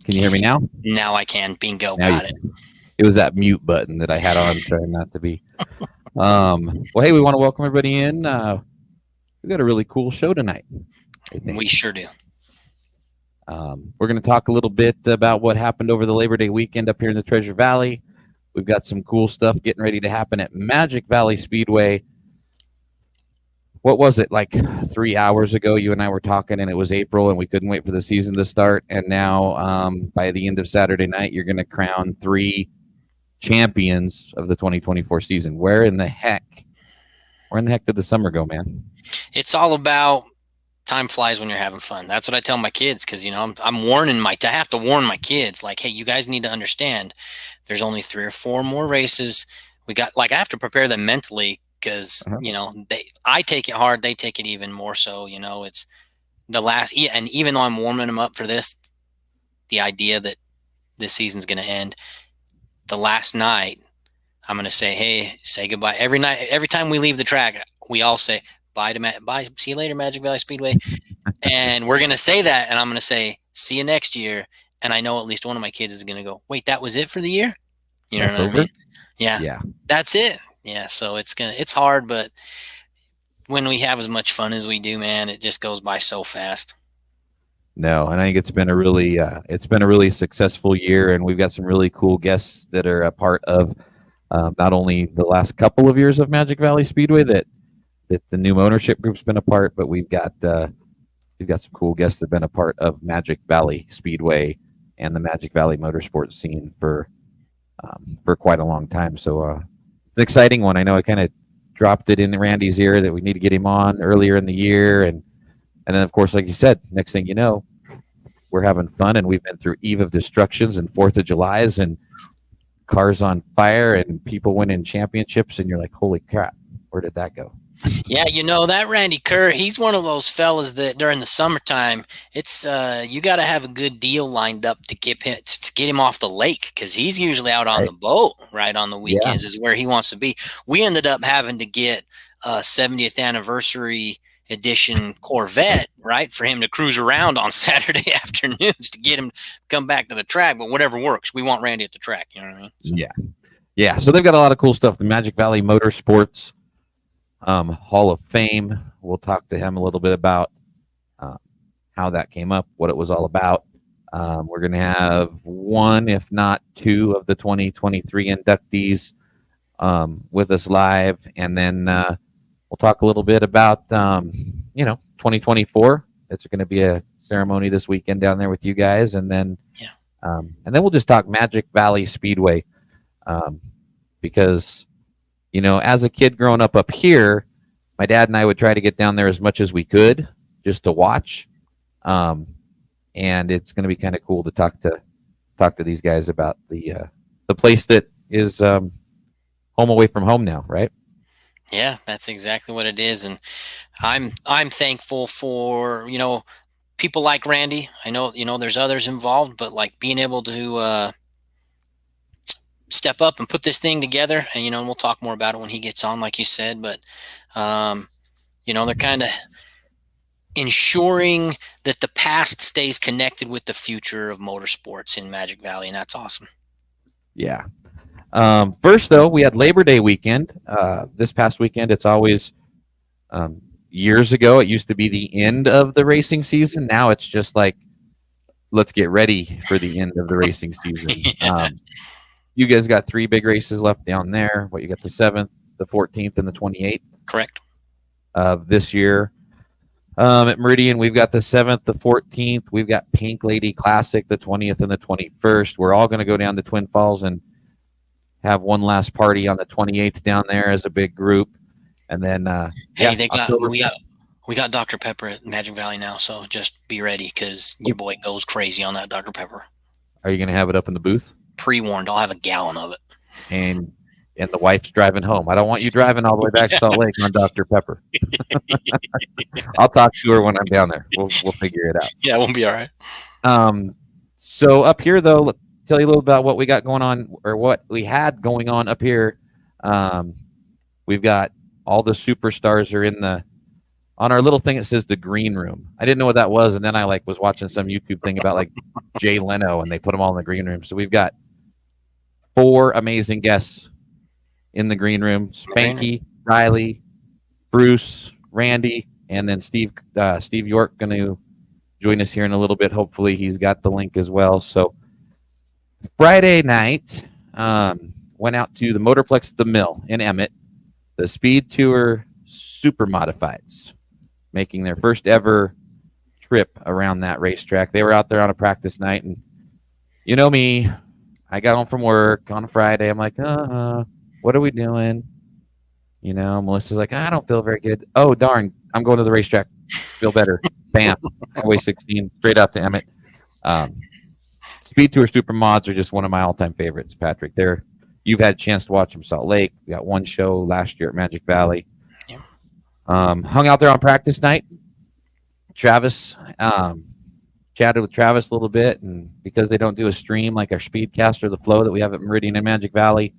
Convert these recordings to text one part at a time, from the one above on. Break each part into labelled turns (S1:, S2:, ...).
S1: Can you hear me now?
S2: Now I can. Bingo.
S1: Now you
S2: Got it.
S1: can. It was that mute button that I had on, trying not to be. Well, hey, we want to welcome everybody in. We got a really cool show tonight, I think.
S2: We sure do.
S1: We're going to talk a little bit about what happened over the Labor Day weekend up here in the Treasure Valley. We've got some cool stuff getting ready to happen at Magic Valley Speedway. What was it, like 3 hours ago? You and I were talking, and it was April, and we couldn't wait for the season to start. And now, by the end of Saturday night, you're going to crown 3 champions of the 2024 season. Where in the heck did the summer go, man?
S2: It's all about time flies when you're having fun. That's what I tell my kids, because I'm warning I have to warn my kids, like, hey, you guys need to understand there's only 3 or 4 more races. We got, like, I have to prepare them mentally, because I take it hard, they take it even more so. It's the last, and even though I'm warming them up for this, the idea that this season's going to end, the last night I'm going to say, hey, say goodbye. Every night, every time we leave the track, we all say bye, see you later, Magic Valley Speedway. And we're going to say that, and I'm going to say, see you next year. And I know at least one of my kids is going to go, wait, that was it for the year? You know
S1: That's
S2: what
S1: over?
S2: I mean? Yeah. That's it. Yeah. So it's hard, but when we have as much fun as we do, man, it just goes by so fast.
S1: No, and I think it's been a really successful year, and we've got some really cool guests that are a part of not only the last couple of years of Magic Valley Speedway that the new ownership group's been a part, but we've got some cool guests that have been a part of Magic Valley Speedway and the Magic Valley Motorsports scene for quite a long time. So it's an exciting one. I know I kind of dropped it in Randy's ear that we need to get him on earlier in the year, and then, of course, like you said, next thing you know, we're having fun, and we've been through Eve of Destructions and 4th of Julys and cars on fire and people winning championships, and you're like, holy crap, where did that go?
S2: Yeah, that Randy Kerr, he's one of those fellas that during the summertime, it's you got to have a good deal lined up to get him off the lake, because he's usually out on the boat, right, on the weekends is where he wants to be. We ended up having to get a 70th anniversary edition Corvette, right, for him to cruise around on Saturday afternoons to get him to come back to the track. But whatever works, we want Randy at the track. You know what I mean? So.
S1: Yeah. So they've got a lot of cool stuff. The Magic Valley Motorsports Hall of Fame. We'll talk to him a little bit about how that came up, what it was all about. We're going to have 1, if not 2, of the 2023 inductees with us live, and then we'll talk a little bit about 2024. It's going to be a ceremony this weekend down there with you guys, and then we'll just talk Magic Valley Speedway, because as a kid growing up here, my dad and I would try to get down there as much as we could just to watch, and it's going to be kind of cool to talk to these guys about the place that is home away from home now, right?
S2: Yeah, that's exactly what it is, and I'm thankful for people like Randy. I know there's others involved, but like being able to step up and put this thing together, and we'll talk more about it when he gets on, like you said. But they're kind of ensuring that the past stays connected with the future of motorsports in Magic Valley, and that's awesome.
S1: Yeah. First, though, we had Labor Day weekend. This past weekend, it's always years ago, it used to be the end of the racing season. Now it's just like, let's get ready for the end of the racing season. You guys got 3 big races left down there. You got the 7th, the 14th, and the 28th.
S2: Correct.
S1: Of this year. At Meridian, we've got the 7th, the 14th. We've got Pink Lady Classic, the 20th and the 21st. We're all going to go down to Twin Falls and have one last party on the 28th down there as a big group. And then
S2: we got Dr. Pepper at Magic Valley now, so just be ready, because your boy goes crazy on that Dr. Pepper.
S1: Are you going to have it up in the booth?
S2: Pre-warned, I'll have a gallon of it.
S1: And the wife's driving home. I don't want you driving all the way back to Salt Lake on Dr. Pepper. I'll talk to her when I'm down there. We'll figure it out.
S2: Yeah, we'll be all right.
S1: So up here, though, let's tell you a little about what we got going on, or what we had going on up here. We've got all the superstars are on our little thing it says the green room. I didn't know what that was, and then I was watching some YouTube thing about Jay Leno, and they put them all in the green room. So we've got 4 amazing guests in the green room: Spanky, Riley, Bruce, Randy, and then Steve York going to join us here in a little bit. Hopefully he's got the link as well. So Friday night, went out to the Motorplex at the Mill in Emmett, the Speed Tour Super Modifieds, making their first ever trip around that racetrack. They were out there on a practice night, and you know me, I got home from work on a Friday. I'm like, what are we doing? You know, Melissa's like, I don't feel very good. Oh, darn, I'm going to the racetrack. Feel better. Bam. Highway 16, straight out to Emmett. Speed Tour Super Mods are just one of my all-time favorites, Patrick. You've had a chance to watch them Salt Lake. We got one show last year at Magic Valley.
S2: Yeah.
S1: Hung out there on practice night. Travis, chatted with Travis a little bit, and because they don't do a stream like our Speedcast or the Flow that we have at Meridian and Magic Valley,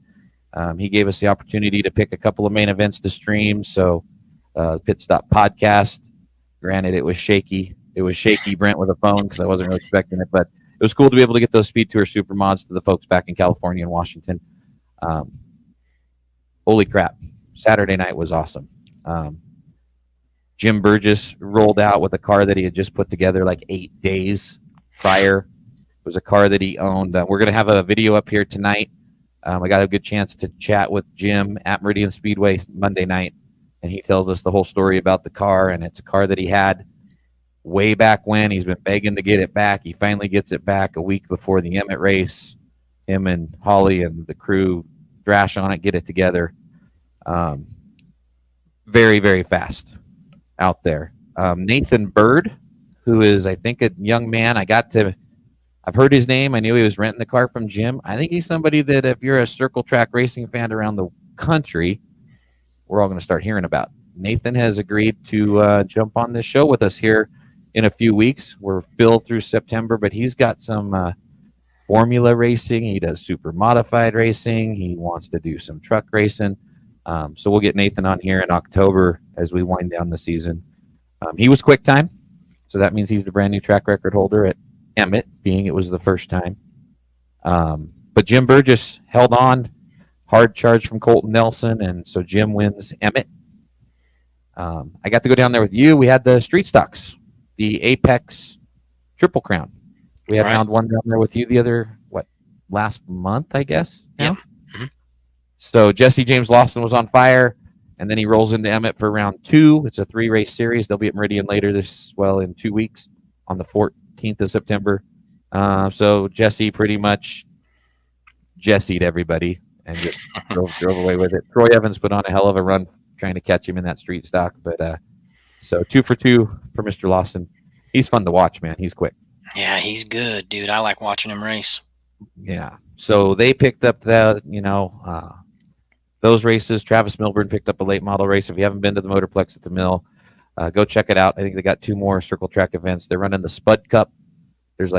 S1: he gave us the opportunity to pick a couple of main events to stream. So Pit Stop Podcast, granted it was shaky. It was shaky, Brent, with a phone because I wasn't really expecting it, but it was cool to be able to get those Speed Tour Super Mods to the folks back in California and Washington. Holy crap. Saturday night was awesome. Jim Burgess rolled out with a car that he had just put together 8 days prior. It was a car that he owned. We're going to have a video up here tonight. I got a good chance to chat with Jim at Meridian Speedway Monday night, and he tells us the whole story about the car, and it's a car that he had way back when. He's been begging to get it back. He finally gets it back a week before the Emmett race. Him and Holly and the crew thrash on it, get it together. Very, very fast out there. Nathan Bird, who is, I think, a young man. I've heard his name. I knew he was renting the car from Jim. I think he's somebody that if you're a circle track racing fan around the country, we're all going to start hearing about. Nathan has agreed to jump on this show with us here in a few weeks. We're filled through September, but he's got some formula racing. He does super modified racing. He wants to do some truck racing. So we'll get Nathan on here in October as we wind down the season. He was quick time, so that means he's the brand new track record holder at Emmett, being it was the first time. But Jim Burgess held on, hard charge from Colton Nelson, and so Jim wins Emmett. I got to go down there with you. We had the street stocks, the Apex Triple Crown. We had round 1 down there with you last month, I guess.
S2: Yeah. Mm-hmm.
S1: So Jesse James Lawson was on fire, and then he rolls into Emmett for round 2. It's a 3-race series. They'll be at Meridian later in 2 weeks on the 14th of September. So Jesse pretty much Jesse'd everybody and just drove away with it. Troy Evans put on a hell of a run trying to catch him in that street stock. But so 2 for 2 for Mr. Lawson. He's fun to watch, man. He's quick.
S2: Yeah, he's good, dude. I like watching him race.
S1: Yeah. So they picked up those races. Travis Milburn picked up a late model race. If you haven't been to the Motorplex at the Mill, go check it out. I think they got 2 more circle track events. They're running the Spud Cup. There's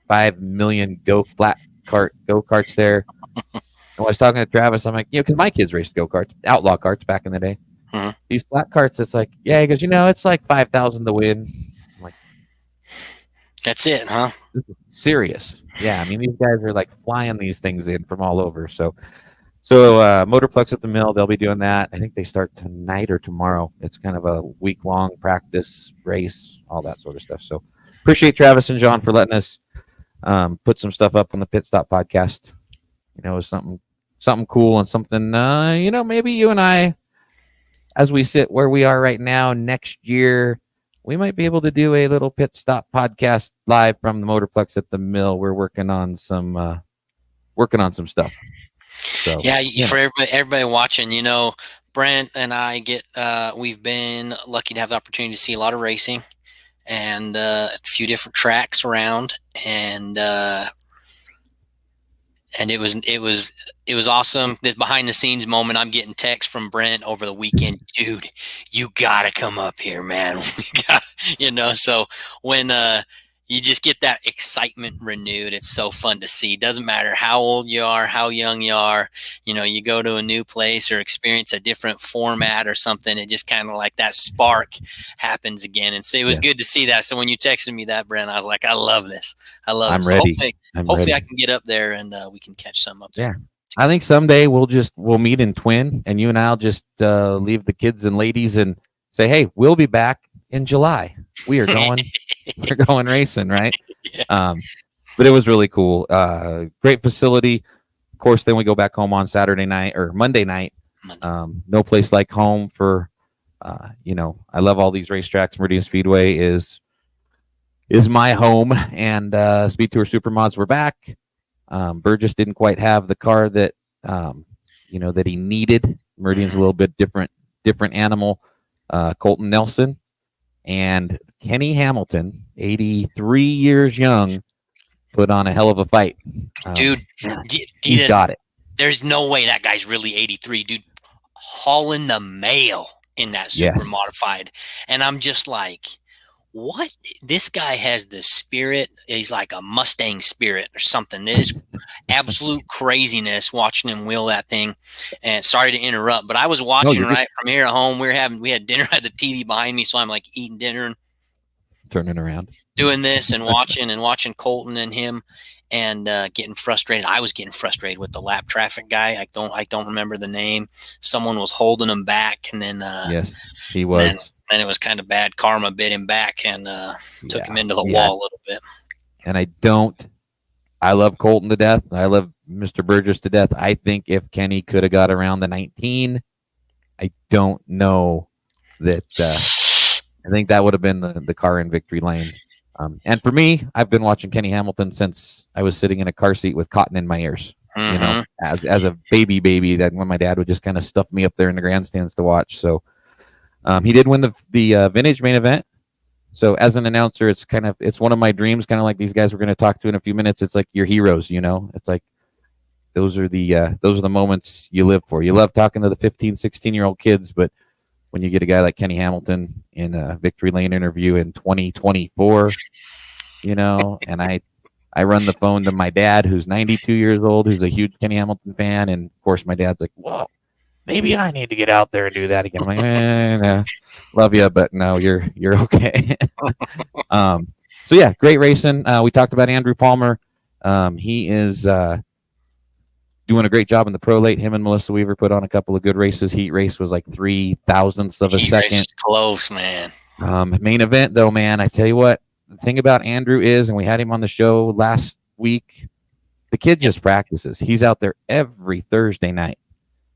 S1: 5 million go-karts there. And when I was talking to Travis, I'm like, because my kids raced go-karts, outlaw karts back in the day.
S2: Mm-hmm.
S1: These flat karts, it's he goes, it's $5,000 to win. I'm like,
S2: that's it, huh?
S1: This is serious. Yeah, I mean, these guys are flying these things in from all over. So Motorplex at the Mill, they'll be doing that. I think they start tonight or tomorrow. It's kind of a week-long practice race, all that sort of stuff. So appreciate Travis and John for letting us put some stuff up on the Pit Stop podcast. It was something cool and something, maybe you and I, as we sit where we are right now, next year, we might be able to do a little Pit Stop podcast live from the Motorplex at the Mill. We're working on some stuff. So,
S2: for everybody watching, Brent and I we've been lucky to have the opportunity to see a lot of racing and a few different tracks around, and it was awesome. This behind the scenes moment, I'm getting texts from Brent over the weekend, dude, you gotta come up here, man. We got, so when you just get that excitement renewed. It's so fun to see. Doesn't matter how old you are, how young you are, you go to a new place or experience a different format or something. It just kind of like that spark happens again. And so it was good to see that. So when you texted me that, Brent, I was like, I love this. I love it.
S1: I'm
S2: So
S1: ready.
S2: hopefully I can get up there and we can catch some up there.
S1: Yeah. I think someday we'll meet in Twin, and you and I'll just leave the kids and ladies and say, hey, we'll be back in July. We're going racing, right?
S2: Yeah.
S1: But it was really cool. Great facility. Of course, then we go back home on Saturday night or Monday night. No place like home for, I love all these racetracks. Meridian Speedway is my home, and Speed Tour Supermods were back. Burgess didn't quite have the car that that he needed. Meridian's a little bit different animal. Colton Nelson and Kenny Hamilton, 83 years young, put on a hell of a fight.
S2: Dude,
S1: he's got it.
S2: There's no way that guy's really 83, dude. Hauling the mail in that super modified. And I'm just like, what? This guy has the spirit. He's like a Mustang spirit or something. This absolute craziness watching him wheel that thing. And sorry to interrupt, but I was watching from here at home. We had dinner at the TV behind me, so I'm like eating dinner and
S1: turning around,
S2: doing this and watching Colton and him, and getting frustrated. I was getting frustrated with the lap traffic guy. I don't remember the name. Someone was holding him back, and then
S1: yes, he was.
S2: Then it was kind of bad karma, bit him back and took him into the wall a little bit.
S1: And I love Colton to death. I love Mr. Burgess to death. I think if Kenny could have got around the 19, I don't know that. I think that would have been the car in victory lane. And for me, I've been watching Kenny Hamilton since I was sitting in a car seat with cotton in my ears.
S2: Mm-hmm.
S1: As a baby, that when my dad would just kind of stuff me up there in the grandstands to watch. So. He did win the vintage main event. So as an announcer, it's one of my dreams, kind of like these guys we're going to talk to in a few minutes. It's like your heroes, It's like those are the moments you live for. You love talking to the 15, 16-year-old kids, but when you get a guy like Kenny Hamilton in a victory lane interview in 2024, and I run the phone to my dad, who's 92 years old, who's a huge Kenny Hamilton fan, and of course my dad's like, whoa. Maybe I need to get out there and do that again. I'm like, no, love you, but no, you're okay. So yeah, great racing. We talked about Andrew Palmer. He is doing a great job in the pro late. Him and Melissa Weaver put on a couple of good races. Heat race was like 0.003 of a second.
S2: Close, man.
S1: Main event though, man. I tell you what, the thing about Andrew is, and we had him on the show last week. The kid just practices. He's out there every Thursday night.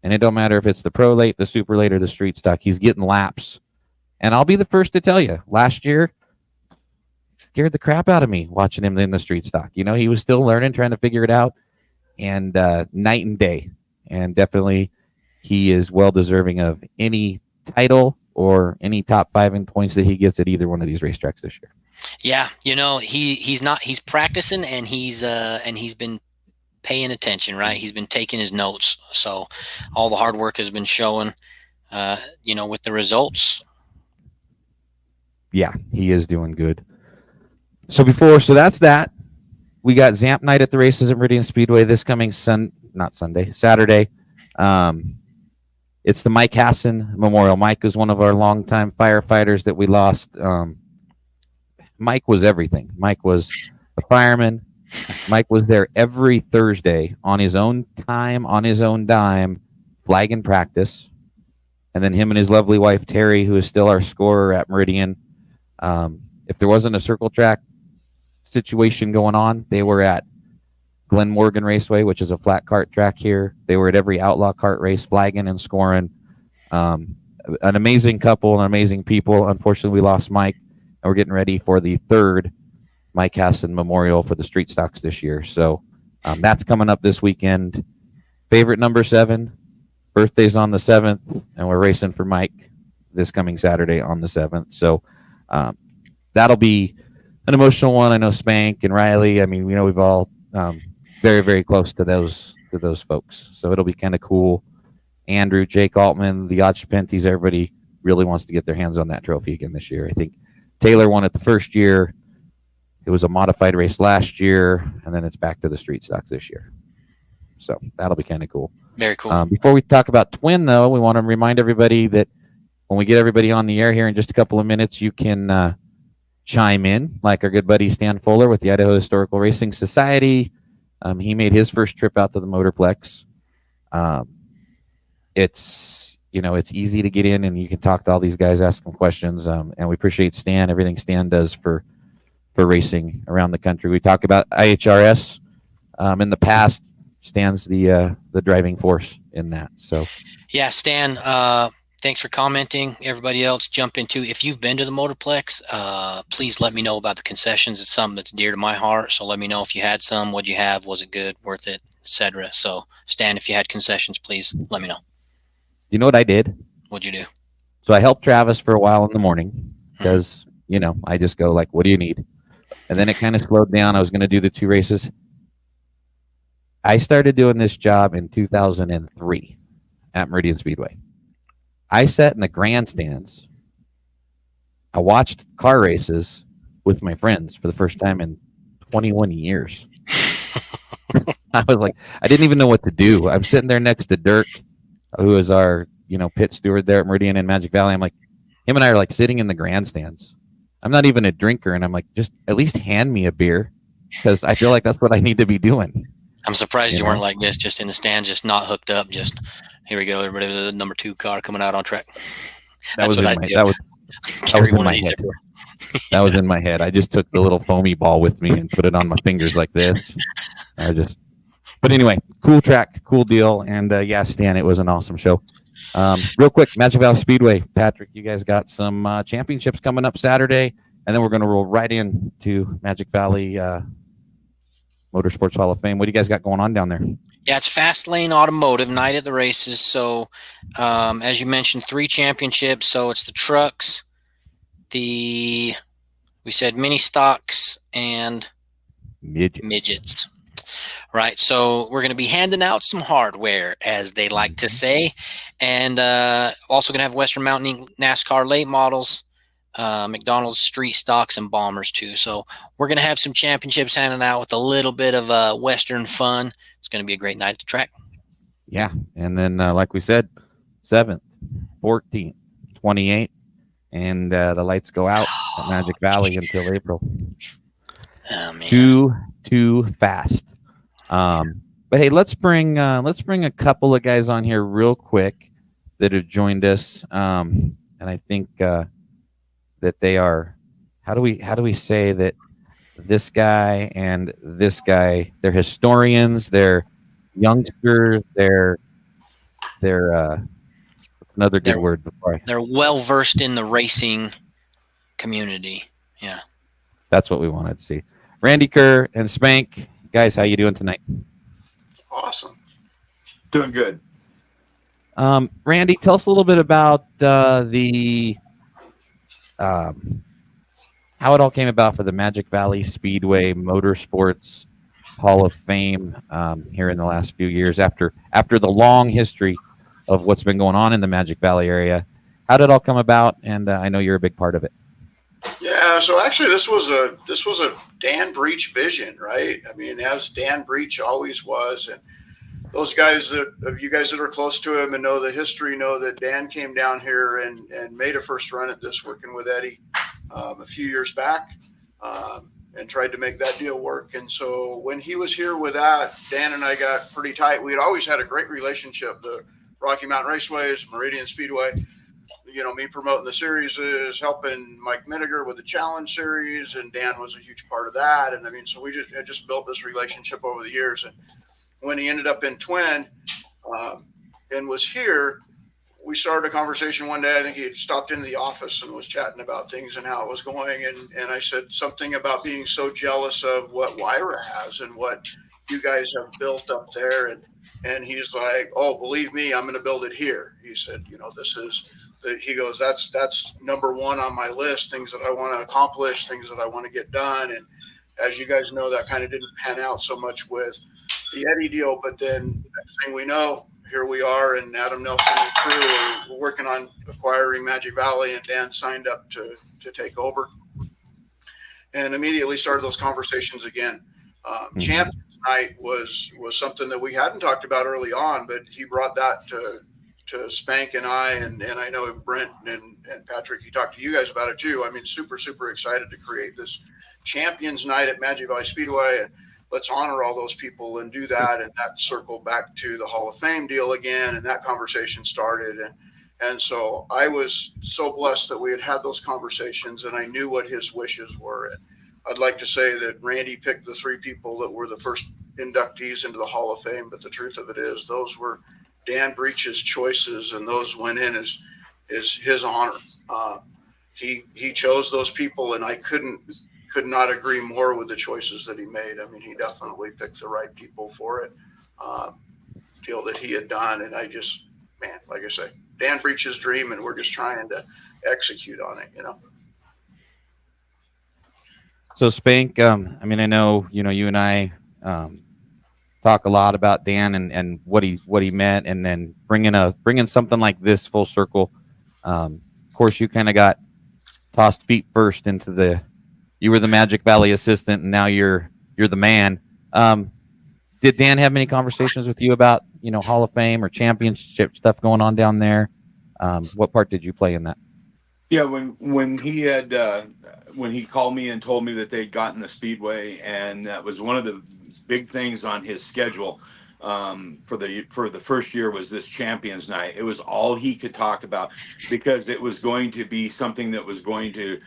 S1: And it don't matter if it's the pro late, the super late, or the street stock. He's getting laps. And I'll be the first to tell you, last year, scared the crap out of me watching him in the street stock. He was still learning, trying to figure it out. And night and day. And definitely he is well deserving of any title or any top 5 in points that he gets at either one of these racetracks this year.
S2: Yeah, he's practicing and he's been paying attention, right? He's been taking his notes. So all the hard work has been showing, with the results.
S1: Yeah, he is doing good. So that's that. We got Zamp night at the races at Meridian Speedway this coming Saturday. It's the Mike Hassan Memorial. Mike is one of our longtime firefighters that we lost. Mike was everything. Mike was a fireman. Mike was there every Thursday on his own time, on his own dime, flagging practice. And then him and his lovely wife, Terry, who is still our scorer at Meridian. If there wasn't a circle track situation going on, they were at Glen Morgan Raceway, which is a flat kart track here. They were at every outlaw kart race, flagging and scoring. An amazing couple, and amazing people. Unfortunately, we lost Mike, and we're getting ready for the third Mike Hassan Memorial for the street stocks this year. So that's coming up this weekend. Favorite number 7, birthday's on the 7th, and we're racing for Mike this coming Saturday on the 7th. So that'll be an emotional one. I know Spank and Riley. I mean, we've all very, very close to those folks. So it'll be kind of cool. Andrew, Jake Altman, the Otschapentis, everybody really wants to get their hands on that trophy again this year. I think Taylor won it the first year. It was a modified race last year, and then it's back to the street stocks this year. So that'll be kind of cool.
S2: Very cool.
S1: Before we talk about Twin, though, we want to remind everybody that when we get everybody on the air here in just a couple of minutes, you can chime in, like our good buddy Stan Fuller with the Idaho Historical Racing Society. He made his first trip out to the Motorplex. It's easy to get in, and you can talk to all these guys, ask them questions, and we appreciate Stan, everything Stan does for racing around the country. We talk about IHRS in the past. Stan's the driving force in that. So
S2: yeah, Stan, thanks for commenting. Everybody else, jump into, if you've been to the Motorplex, please let me know about the concessions. It's something that's dear to my heart. So let me know if you had some, what'd you have, was it good, worth it, etc. So Stan, if you had concessions, please let me know.
S1: You know what I did?
S2: What'd you do?
S1: So I helped Travis for a while in the morning because, I just go like, what do you need? And then it kind of slowed down. I was going to do the 2 races. I started doing this job in 2003 at Meridian Speedway. I sat in the grandstands. I watched car races with my friends for the first time in 21 years. I was like, I didn't even know what to do. I'm sitting there next to Dirk, who is our, pit steward there at Meridian and Magic Valley. I'm like, him and I are like sitting in the grandstands. I'm not even a drinker, and I'm like, just at least hand me a beer, because I feel like that's what I need to be doing.
S2: I'm surprised you weren't like this, just in the stands, just not hooked up. Just here we go, everybody. The number 2 car coming out on track. That's what I did.
S1: That was in my head. That was in my head. I just took the little foamy ball with me and put it on my fingers like this. But anyway, cool track, cool deal, and yeah, Stan, it was an awesome show. Real quick, Magic Valley Speedway, Patrick, you guys got some championships coming up Saturday, and then we're going to roll right into Magic Valley Motorsports Hall of Fame. What do you guys got going on down there?
S2: Yeah, it's Fast Lane Automotive night at the races. So, as you mentioned, 3 championships. So it's the trucks, we said mini stocks, and midgets. Right. So we're going to be handing out some hardware, as they like to say, and also going to have Western Mountain NASCAR late models, McDonald's street stocks, and bombers too. So we're going to have some championships handing out with a little bit of Western fun. It's going to be a great night at the track.
S1: Yeah. And then, like we said, 7th, 14th, 28th, and the lights go out at Magic Valley until April.
S2: Oh, man.
S1: Too fast. But hey, let's bring a couple of guys on here real quick that have joined us. And I think that they are, how do we say that this guy and this guy, they're historians, they're youngsters, they're another good word before
S2: they're well versed in the racing community. Yeah.
S1: That's what we wanted to see. Randy Kerr and Spank, guys, how you doing tonight?
S3: Awesome. Doing good.
S1: Randy, tell us a little bit about how it all came about for the Magic Valley Speedway Motorsports Hall of Fame here in the last few years after the long history of what's been going on in the Magic Valley area. How did it all come about? And I know you're a big part of it.
S3: Yeah, so actually this was a Dan Breach vision, right? I mean, as Dan Breach always was, and those guys you guys that are close to him and know the history know that Dan came down here and made a first run at this working with Eddie a few years back and tried to make that deal work. And so when he was here with that, Dan and I got pretty tight. We had always had a great relationship. The Rocky Mountain Raceways, Meridian Speedway, me promoting the series is helping Mike Miniger with the Challenge Series, and Dan was a huge part of that. And I mean, so we just built this relationship over the years. And when he ended up in Twin and was here, we started a conversation one day. I think he had stopped into the office and was chatting about things and how it was going. And I said something about being so jealous of what Wyra has and what you guys have built up there. And he's like, oh, believe me, I'm going to build it here. He said, he goes, that's number one on my list, things that I want to accomplish, things that I want to get done. And as you guys know, that kind of didn't pan out so much with the Eddie deal. But then next thing we know, here we are, and Adam Nelson and crew are working on acquiring Magic Valley, and Dan signed up to take over. and immediately started those conversations again. Champions Night was something that we hadn't talked about early on, but he brought that to Spank and and I know Brent and Patrick, he talked to you guys about it too. I mean, super excited to create this Champions Night at Magic Valley Speedway, and let's honor all those people and do that, and that circled back to the Hall of Fame deal again, and that conversation started, and so I was so blessed that we had those conversations, and I knew what his wishes were. And I'd like to say that Randy picked the three people that were the first inductees into the Hall of Fame, but the truth of it is those were Dan Breach's choices, and those went in as his honor. He chose those people, and I could not agree more with the choices that he made. I mean, he definitely picked the right people for it. Deal that he had done, and I just, man, like I say, Dan Breach's dream, and we're just trying to execute on it, you know.
S1: So Spank, I mean, I know you and I talk a lot about Dan and what he meant, and then bringing something like this full circle. Of course, you kind of got tossed feet first into you were the Magic Valley assistant, and now you're the man. Did Dan have many conversations with you about Hall of Fame or championship stuff going on down there? What part did you play in that?
S4: Yeah, when he called me and told me that they'd gotten the Speedway, and that was one of the big things on his schedule for the first year was this Champions Night. It was all he could talk about, because it was going to be something that was going to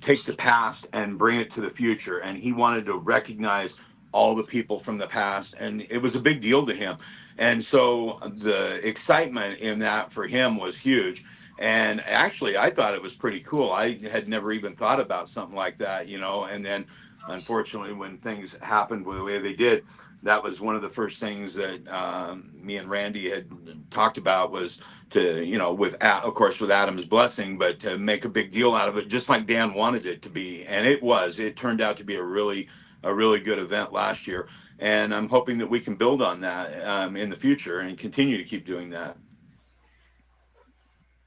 S4: take the past and bring it to the future, and he wanted to recognize all the people from the past, and it was a big deal to him. And so the excitement in that for him was huge. And actually, I thought it was pretty cool. I had never even thought about something like that, and then unfortunately, when things happened the way they did, that was one of the first things that me and Randy had talked about, was to, of course, with Adam's blessing, but to make a big deal out of it, just like Dan wanted it to be. And it turned out to be a really good event last year. And I'm hoping that we can build on that in the future and continue to keep doing that.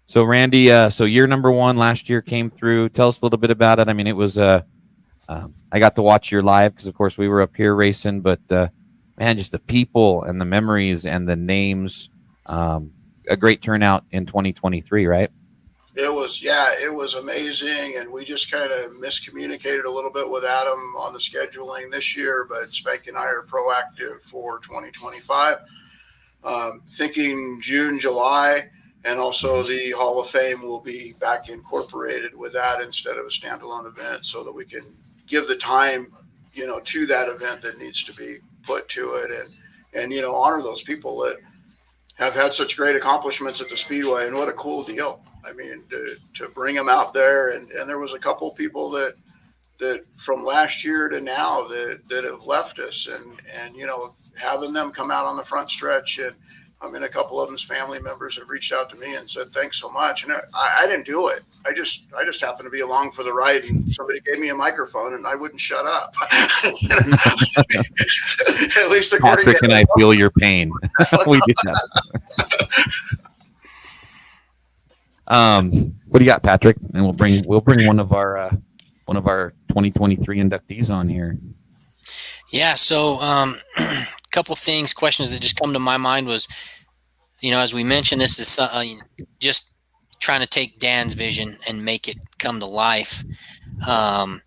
S1: So Randy, so year number one last year came through. Tell us a little bit about it. I mean, it was I got to watch your live because, of course, we were up here racing. But man, just the people and the memories and the names. A great turnout in 2023, right?
S3: It was amazing, and we just kind of miscommunicated a little bit with Adam on the scheduling this year. But Spank and I are proactive for 2025, thinking June, July. And also the Hall of Fame will be back incorporated with that instead of a standalone event, so that we can give the time, to that event that needs to be put to it, and honor those people that have had such great accomplishments at the Speedway. And what a cool deal. I mean, to bring them out there. And there was a couple people that from last year to now that have left us, and having them come out on the front stretch. And I mean, a couple of them's family members have reached out to me and said, thanks so much. And I didn't do it. I just happened to be along for the ride, and somebody gave me a microphone and I wouldn't shut up. At least according
S1: Patrick
S3: to
S1: and I feel your pain. We did that. What do you got, Patrick? And we'll bring one of our 2023 inductees on here.
S2: Yeah. So, couple things, questions that just come to my mind was, as we mentioned, this is just trying to take Dan's vision and make it come to life. Not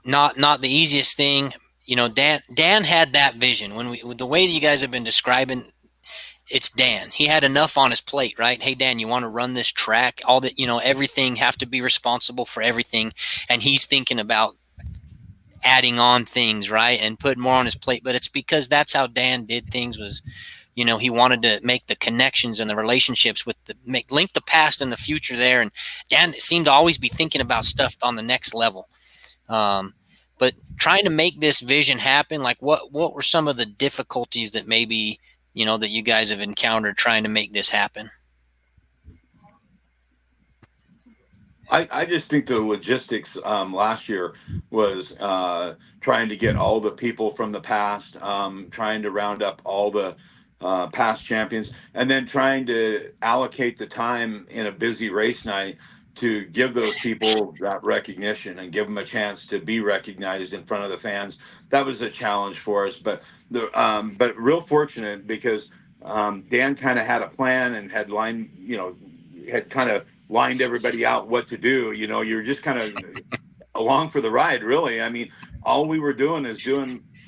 S2: the easiest thing. Dan had that vision. With the way that you guys have been describing, it's Dan. He had enough on his plate, right? Hey, Dan, you want to run this track? All that, everything, have to be responsible for everything. And he's thinking about adding on things, right, and put more on his plate. But it's because that's how Dan did things. Was, he wanted to make the connections and the relationships with link the past and the future there. And Dan seemed to always be thinking about stuff on the next level. But trying to make this vision happen, like what were some of the difficulties that maybe that you guys have encountered trying to make this happen?
S4: I just think the logistics last year was trying to get all the people from the past, trying to round up all the past champions, and then trying to allocate the time in a busy race night to give those people that recognition and give them a chance to be recognized in front of the fans. That was a challenge for us, but real fortunate because Dan kind of had a plan and had had kind of lined everybody out what to do. You're just kind of along for the ride, really. I mean, all we were doing is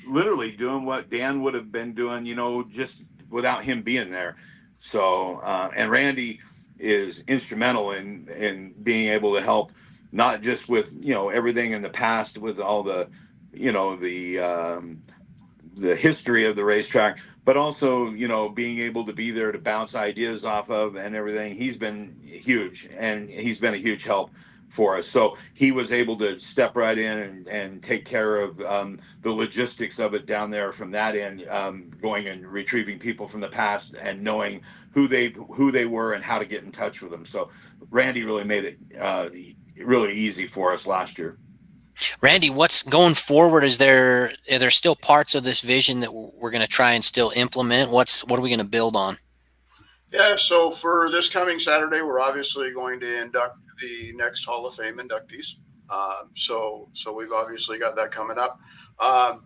S4: literally doing what Dan would have been doing, just without him being there. So, and Randy is instrumental in being able to help, not just with, everything in the past with all the, the history of the racetrack, but also, being able to be there to bounce ideas off of and everything. He's been huge, and he's been a huge help for us. So he was able to step right in and take care of the logistics of it down there from that end, going and retrieving people from the past and knowing who they were and how to get in touch with them. So Randy really made it really easy for us last year.
S2: Randy, what's going forward? Are there still parts of this vision that we're going to try and still implement? What are we going to build on?
S3: Yeah, so for this coming Saturday, we're obviously going to induct the next Hall of Fame inductees. So we've obviously got that coming up.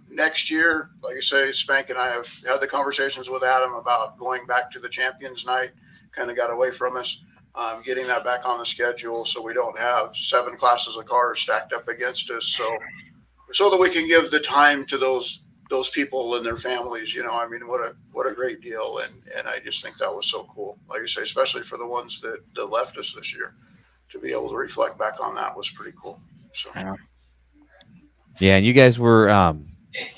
S3: Next year, like I say, Spank and I have had the conversations with Adam about going back to the Champions Night. Kind of got away from us. Getting that back on the schedule so we don't have 7 classes of cars stacked up against us. So that we can give the time to those people and their families. I mean, what a great deal. And I just think that was so cool. Like I say, especially for the ones that left us this year, to be able to reflect back on that was pretty cool. So.
S1: Yeah, and you guys were, and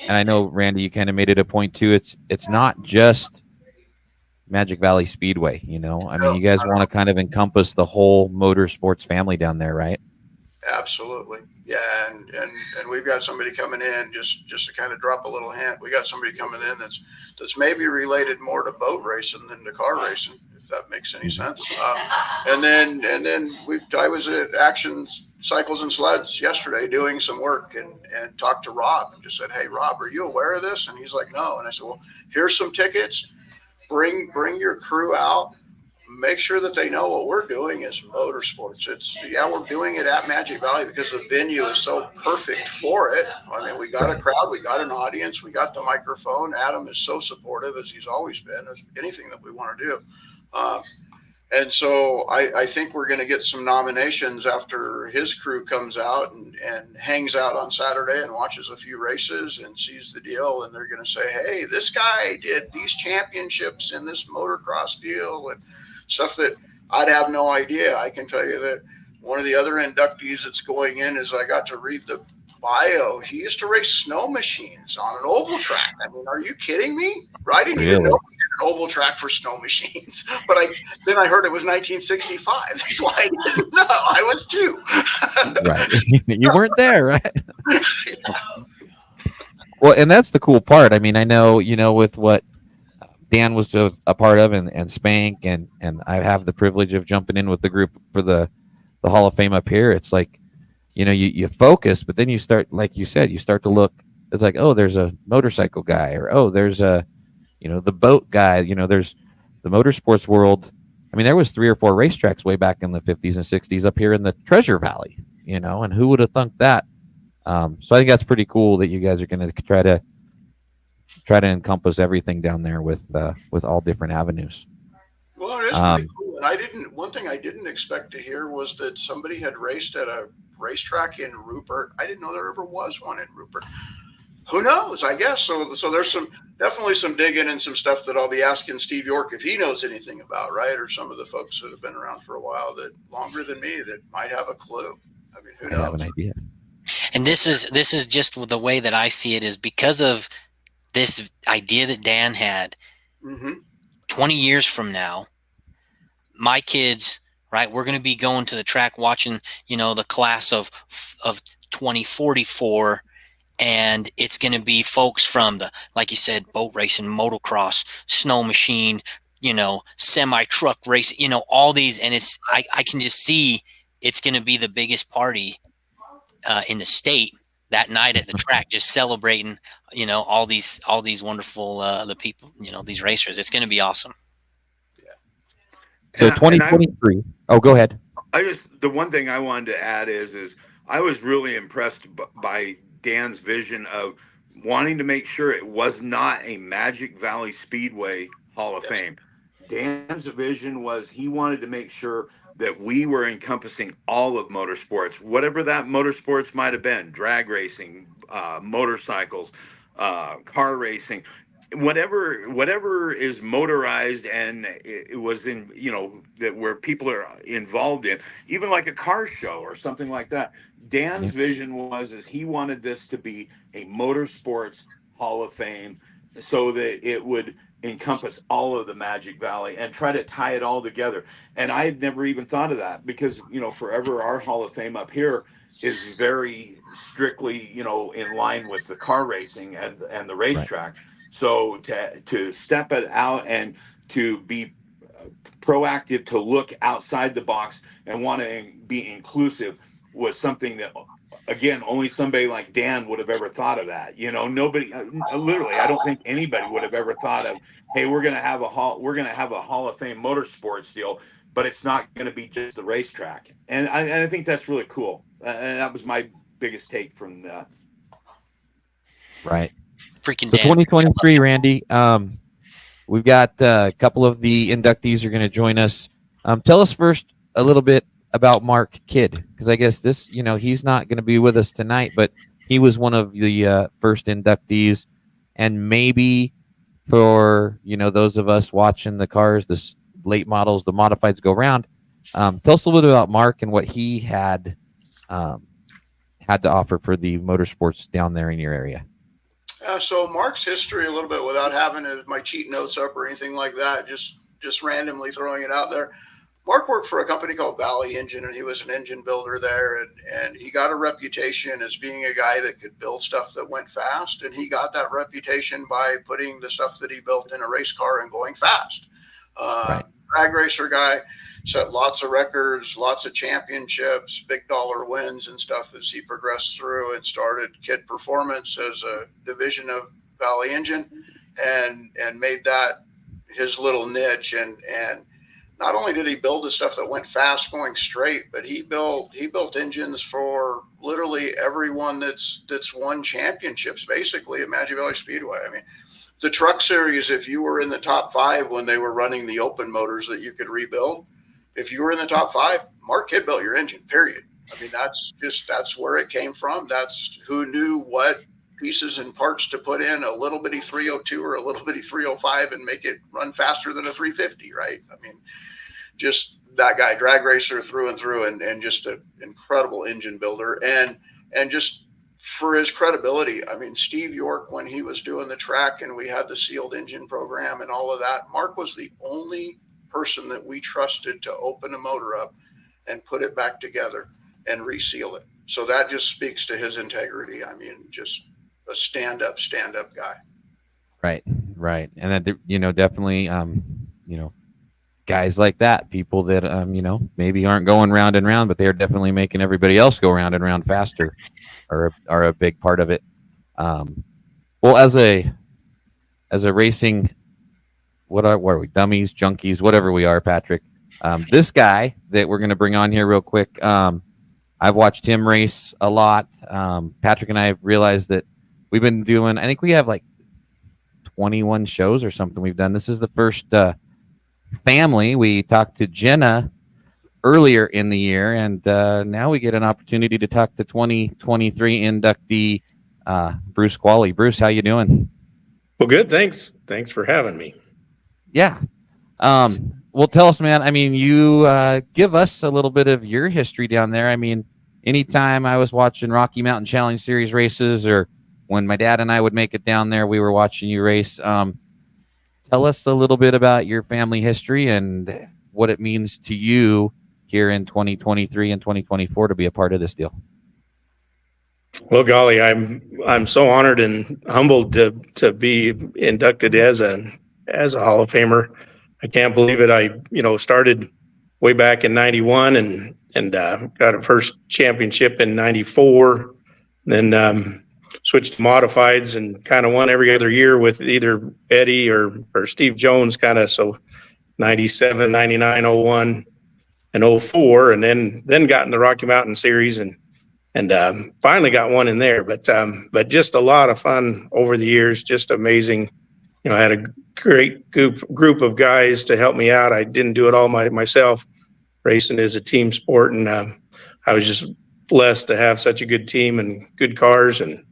S1: I know Randy, you kind of made it a point too. It's not just Magic Valley Speedway, I mean, you guys want to kind of encompass the whole motorsports family down there, right?
S3: Absolutely. Yeah. And we've got somebody coming in just to kind of drop a little hint. We got somebody coming in that's maybe related more to boat racing than to car racing, if that makes any sense. And then I was at Actions Cycles and Sleds yesterday doing some work and talked to Rob and just said, "Hey Rob, are you aware of this?" And he's like, "No." And I said, "Well, here's some tickets. Bring your crew out. Make sure that they know what we're doing is motorsports. We're doing it at Magic Valley because the venue is so perfect for it. I mean, we got a crowd, we got an audience, we got the microphone. Adam is so supportive, as he's always been, of anything that we want to do. And so I think we're going to get some nominations after his crew comes out and hangs out on Saturday and watches a few races and sees the deal. And they're going to say, "Hey, this guy did these championships in this motocross deal," and stuff that I'd have no idea. I can tell you that one of the other inductees that's going in is, I got to read the bio. He used to race snow machines on an oval track. I mean, are you kidding me? I didn't even know we had an oval track for snow machines. But then I heard it was 1965. That's why I didn't know. I was 2.
S1: Right. You weren't there, right?
S3: Yeah.
S1: Well, and that's the cool part. I mean, I know, with what Dan was a part of and Spank, and I have the privilege of jumping in with the group for the Hall of Fame up here. It's like, you focus, but then you start, like you said, you start to look. It's like, oh, there's a motorcycle guy, or oh, there's a, the boat guy. There's the motorsports world. I mean, there was 3 or 4 racetracks way back in the 50s and 60s up here in the Treasure Valley. And who would have thunk that? So I think that's pretty cool that you guys are going to try to encompass everything down there with all different avenues.
S3: Well, it is pretty cool. And one thing I didn't expect to hear was that somebody had raced at a racetrack in Rupert. I didn't know there ever was one in Rupert. Who knows? I guess so. There's definitely some digging and some stuff that I'll be asking Steve York if he knows anything about, right? Or some of the folks that have been around for a while, that longer than me, that might have a clue. I mean, who knows?
S1: I have an idea.
S2: And this is just the way that I see it, is because of this idea that Dan had. 20 years from now, my kids, right, we're going to be going to the track watching, the class of 2044, and it's going to be folks from the, like you said, boat racing, motocross, snow machine, semi truck racing, all these, and I can just see it's going to be the biggest party in the state that night at the track, just celebrating, all these wonderful the people, these racers. It's going to be awesome.
S1: So 2023. Oh, go ahead.
S4: The one thing I wanted to add is I was really impressed by Dan's vision of wanting to make sure it was not a Magic Valley Speedway Hall of Fame. Dan's vision was he wanted to make sure that we were encompassing all of motorsports, whatever that motorsports might have been, drag racing, motorcycles, car racing, whatever is motorized, and it was in, that where people are involved in, even like a car show or something like that. Dan's vision was is he wanted this to be a motorsports Hall of Fame, so that it would encompass all of the Magic Valley and try to tie it all together. And I had never even thought of that because, forever our Hall of Fame up here is very strictly, in line with the car racing and the racetrack. Right. So to step it out and to be proactive, to look outside the box and want to be inclusive was something that, again, only somebody like Dan would have ever thought of that. Nobody, literally, I don't think anybody would have ever thought of, hey, we're going to have a Hall of Fame motorsports deal, but it's not going to be just the racetrack. And I think that's really cool. And that was my biggest take from that.
S1: Right.
S2: Freaking
S1: so 2023, Randy. We've got a couple of the inductees are going to join us. Tell us first a little bit about Mark Kidd, because I guess this, he's not going to be with us tonight, but he was one of the first inductees, and maybe for those of us watching the cars, the late models, the modifieds go around. Tell us a little bit about Mark and what he had to offer for the motorsports down there in your area.
S3: So Mark's history a little bit, without having my cheat notes up or anything like that, just randomly throwing it out there. Mark worked for a company called Valley Engine, and he was an engine builder there. And he got a reputation as being a guy that could build stuff that went fast. And he got that reputation by putting the stuff that he built in a race car and going fast. Right. Drag racer guy, set lots of records, lots of championships, big dollar wins and stuff as he progressed through and started Kidd Performance as a division of Valley Engine and made that his little niche. And not only did he build the stuff that went fast going straight, but he built engines for literally everyone that's won championships basically at Magic Valley Speedway. I mean, the truck series, if you were in the top 5 when they were running the open motors that you could rebuild, if you were in the top 5, Mark Kidd built your engine, period. I mean, that's where it came from. That's who knew what pieces and parts to put in a little bitty 302 or a little bitty 305 and make it run faster than a 350, right? I mean, just that guy, drag racer through and through, and just an incredible engine builder. And just for his credibility, I mean, Steve York, when he was doing the track and we had the sealed engine program and all of that, Mark was the only person that we trusted to open a motor up and put it back together and reseal it. So that just speaks to his integrity. I mean, just a stand-up guy.
S1: Right. And that, definitely, guys like that, people that, maybe aren't going round and round, but they're definitely making everybody else go round and round faster are a big part of it. Well, as a racing, what are we, dummies, junkies, whatever we are, Patrick, this guy that we're going to bring on here real quick, I've watched him race a lot. Patrick and I have realized that we've been doing, I think we have like 21 shows or something we've done. This is the first family. We talked to Jenna earlier in the year, and now we get an opportunity to talk to 2023 inductee Bruce Qualley. Bruce, how you doing?
S5: Well, good. Thanks for having me.
S1: Yeah. Well, tell us, man. I mean, you give us a little bit of your history down there. I mean, anytime I was watching Rocky Mountain Challenge Series races, or when my dad and I would make it down there, we were watching you race. Tell us a little bit about your family history and what it means to you here in 2023 and 2024 to be a part of this deal.
S5: Well, golly, I'm so honored and humbled to be inducted as a Hall of Famer. I can't believe it. I started way back in '91 and got a first championship in '94. Then switched to modifieds and kind of won every other year with either Eddie or Steve Jones, kind of. So 97, 99, 01. in 04, and then got in the Rocky Mountain Series and finally got one in there. But just a lot of fun over the years, just amazing. You know, I had a great group of guys to help me out. I didn't do it all myself. Racing is a team sport, and I was just blessed to have such a good team and good cars, and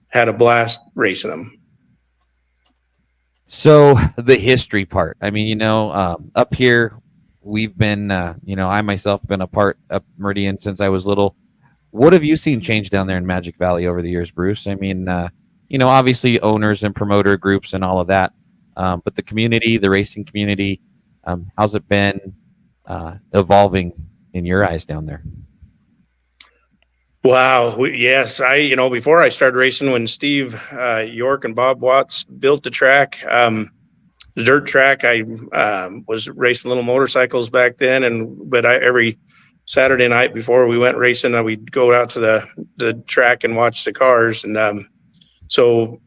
S5: had a blast racing them.
S1: So the history part. I mean, up here, we've been, I myself been a part of Meridian since I was little. What have you seen change down there in Magic Valley over the years, Bruce? I mean, obviously owners and promoter groups and all of that, but the community, the racing community, how's it been evolving in your eyes down there?
S5: Wow. Yes. Before I started racing, when Steve York and Bob Watts built the track, the dirt track, I was racing little motorcycles back then. But every Saturday night before we went racing, we'd go out to the track and watch the cars. And so,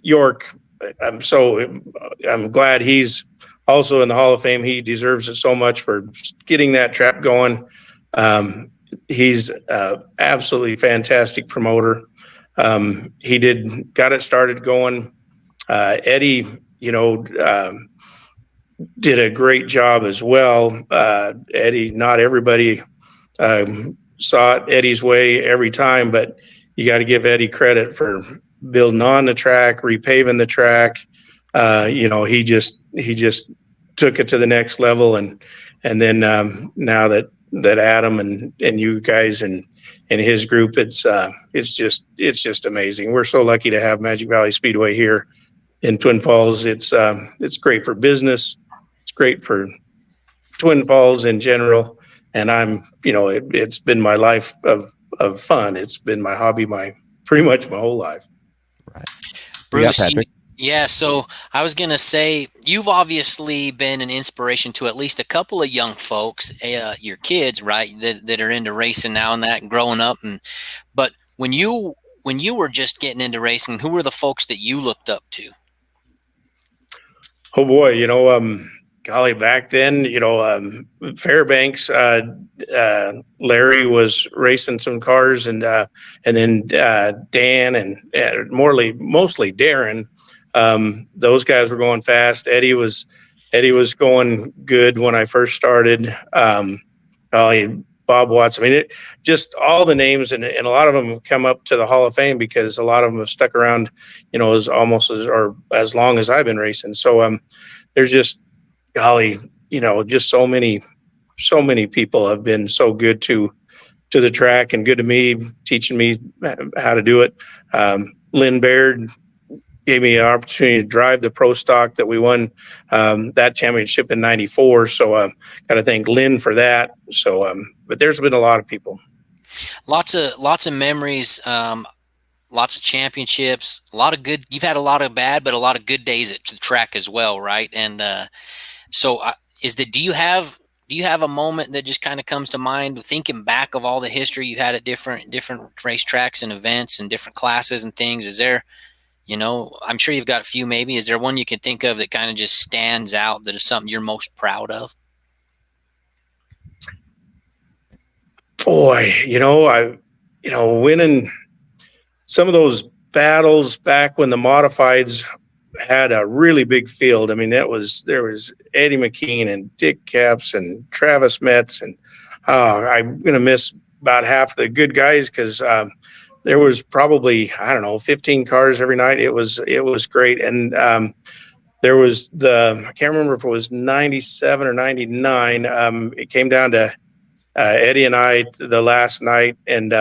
S5: York, I'm glad he's also in the Hall of Fame. He deserves it so much for getting that track going. He's absolutely fantastic promoter. He got it started going. Eddie, did a great job as well. Eddie, not everybody saw it Eddie's way every time, but you got to give Eddie credit for building on the track, repaving the track. He just took it to the next level, and then now that Adam and you guys and his group, it's just amazing. We're so lucky to have Magic Valley Speedway here in Twin Falls. It's great for business. It's great for Twin Falls in general. And it's been my life of fun. It's been my hobby, pretty much my whole life.
S1: Right.
S2: Bruce,
S1: Yeah, Patrick.
S2: Yeah, so I was going to say, you've obviously been an inspiration to at least a couple of young folks, your kids, right, that are into racing now and that and growing up. But when you were just getting into racing, who were the folks that you looked up to?
S5: Oh boy, golly, back then, Fairbanks, Larry was racing some cars, and then Dan and mostly Darren. Those guys were going fast. Eddie was going good when I first started. Bob Watts. I mean, just all the names, and a lot of them have come up to the Hall of Fame because a lot of them have stuck around, as long as I've been racing. So there's just, golly, just so many people have been so good to the track and good to me, teaching me how to do it. Lynn Baird gave me an opportunity to drive the pro stock that we won that championship in '94. So got to thank Lynn for that. So, but there's been a lot of people.
S2: Lots of memories, lots of championships, you've had a lot of bad, but a lot of good days at the track as well, right? And do you have a moment that just kind of comes to mind thinking back of all the history you had at different racetracks and events and different classes and things? Is there, I'm sure you've got a few maybe. Is there one you can think of that kind of just stands out, that is something you're most proud of?
S5: Boy, winning some of those battles back when the modifieds had a really big field. I mean, there was Eddie McKean and Dick Capps and Travis Metz, and I'm going to miss about half the good guys because there was probably, 15 cars every night. It was great. And there was I can't remember if it was 97 or 99. It came down to Eddie and I the last night, and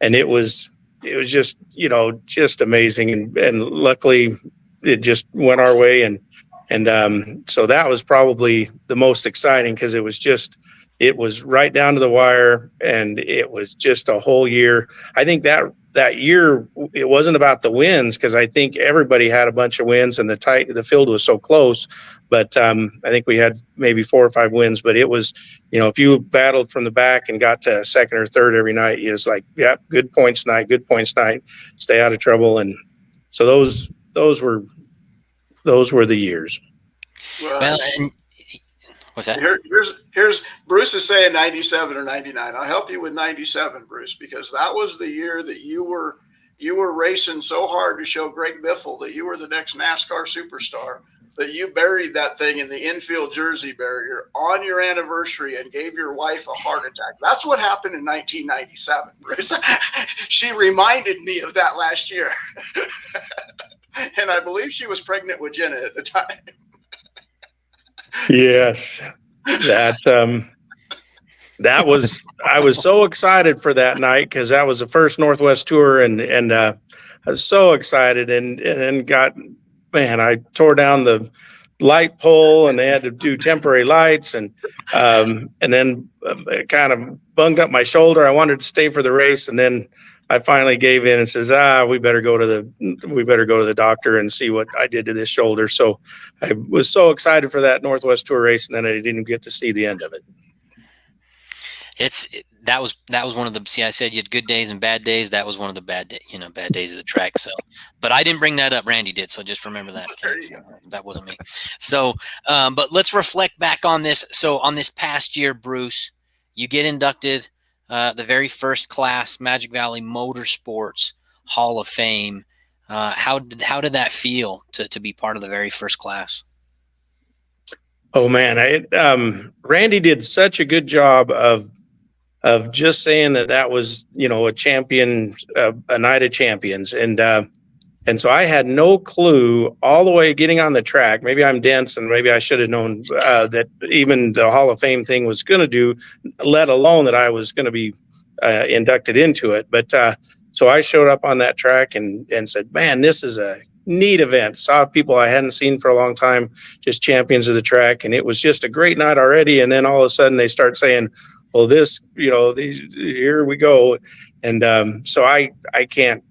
S5: it was just, just amazing. And luckily it just went our way. And so that was probably the most exciting because it was right down to the wire, and it was just a whole year. I think that year it wasn't about the wins because I think everybody had a bunch of wins and the field was so close. But I think we had maybe 4 or 5 wins. But it was, if you battled from the back and got to second or third every night, it was like, yeah, good points night, stay out of trouble. And so those were the years.
S2: Well, and What's that?
S3: Here's Bruce is saying 97 or 99. I'll help you with 97, Bruce, because that was the year that you were racing so hard to show Greg Biffle that you were the next NASCAR superstar, that you buried that thing in the infield jersey barrier on your anniversary and gave your wife a heart attack. That's what happened in 1997, Bruce. She reminded me of that last year. And I believe she was pregnant with Jenna at the time.
S5: Yes. That was, I was so excited for that night because that was the first Northwest Tour, and I was so excited, and then I tore down the light pole, and they had to do temporary lights, and then it kind of bunged up my shoulder. I wanted to stay for the race, and then I finally gave in and says, we better go to the doctor and see what I did to this shoulder. So I was so excited for that Northwest Tour race, and then I didn't get to see the end of it.
S2: That was one of the, see, I said you had good days and bad days. That was one of the bad days of the track. So, but I didn't bring that up. Randy did. So just remember that. Okay? That wasn't me. So, but let's reflect back on this. So on this past year, Bruce, you get inducted, the very first class Magic Valley Motorsports Hall of Fame. How did that feel to be part of the very first class?
S5: Oh man, Randy did such a good job of just saying that was, a champion, a night of champions. And so I had no clue all the way getting on the track. Maybe I'm dense and maybe I should have known that even the Hall of Fame thing was going to do, let alone that I was going to be inducted into it. But so I showed up on that track and said, man, this is a neat event. Saw people I hadn't seen for a long time, just champions of the track. And it was just a great night already. And then all of a sudden they start saying, well, this, here we go. And so I can't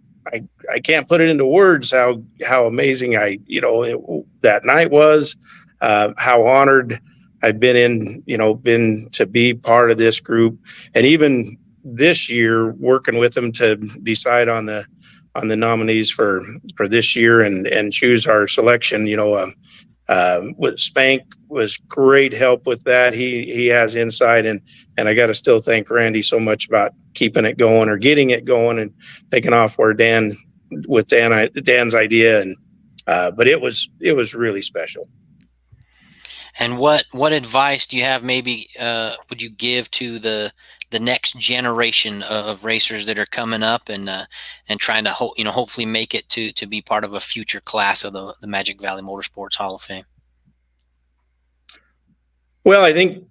S5: put it into words how amazing that night was, how honored I've been to be part of this group. And even this year, working with them to decide on the nominees for this year and choose our selection, with Spank was great help with that. He has insight, and I got to still thank Randy so much about keeping it going or getting it going and taking off where Dan's idea. And but it was really special.
S2: And what advice do you have? Maybe would you give to the next generation of racers that are coming up and trying to hopefully make it to be part of a future class of the Magic Valley Motorsports Hall of Fame?
S5: Well, I think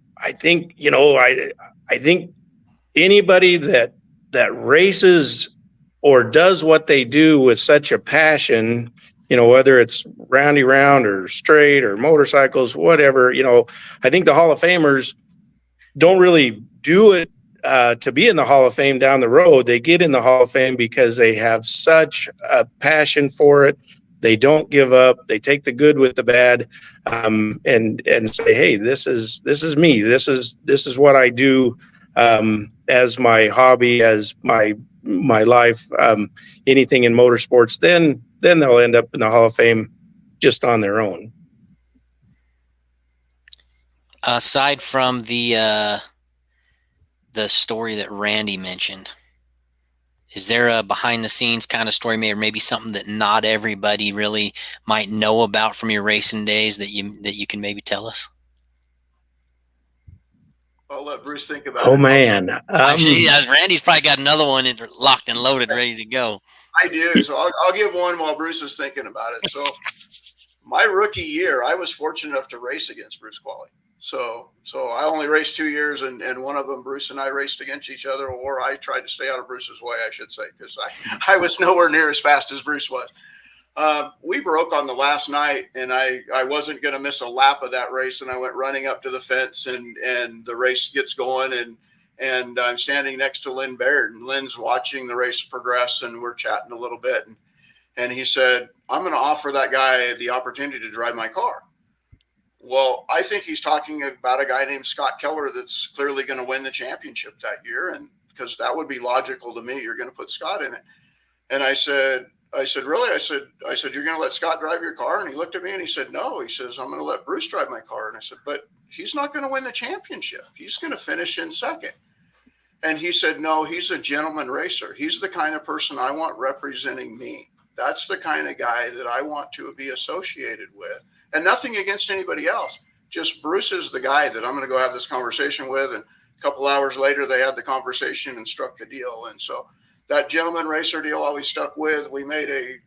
S5: anybody that races or does what they do with such a passion, whether it's roundy round or straight or motorcycles, whatever, I think the Hall of Famers don't really do it to be in the Hall of Fame down the road. They get in the Hall of Fame because they have such a passion for it. They don't give up. They take the good with the bad, and say, "Hey, this is me. This is what I do as my hobby, as my life. Anything in motorsports." Then they'll end up in the Hall of Fame just on their own.
S2: Aside from the story that Randy mentioned, is there a behind the scenes kind of story, or maybe something that not everybody really might know about from your racing days that you can maybe tell us?
S3: I'll let Bruce think about it.
S5: Oh man,
S2: Randy's probably got another one locked and loaded, ready to go.
S3: I do. So I'll give one while Bruce is thinking about it. So my rookie year, I was fortunate enough to race against Bruce Qualley. So I only raced 2 years, and one of them, Bruce and I raced against each other, or I tried to stay out of Bruce's way, I should say, because I was nowhere near as fast as Bruce was. We broke on the last night, and I wasn't going to miss a lap of that race, and I went running up to the fence, and the race gets going, and I'm standing next to Lynn Baird, and Lynn's watching the race progress, and we're chatting a little bit, and he said, "I'm going to offer that guy the opportunity to drive my car." Well, I think he's talking about a guy named Scott Keller that's clearly going to win the championship that year, and because that would be logical to me, you're going to put Scott in it. And I said, I said, really? I said, you're going to let Scott drive your car? And he looked at me and he said, no. He says, I'm going to let Bruce drive my car. And I said, but he's not going to win the championship. He's going to finish in second. And he said, no, he's a gentleman racer. He's the kind of person I want representing me. That's the kind of guy that I want to be associated with. And nothing against anybody else. Just Bruce is the guy that I'm going to go have this conversation with. And a couple hours later, they had the conversation and struck the deal. And so that gentleman racer deal always stuck with. We made a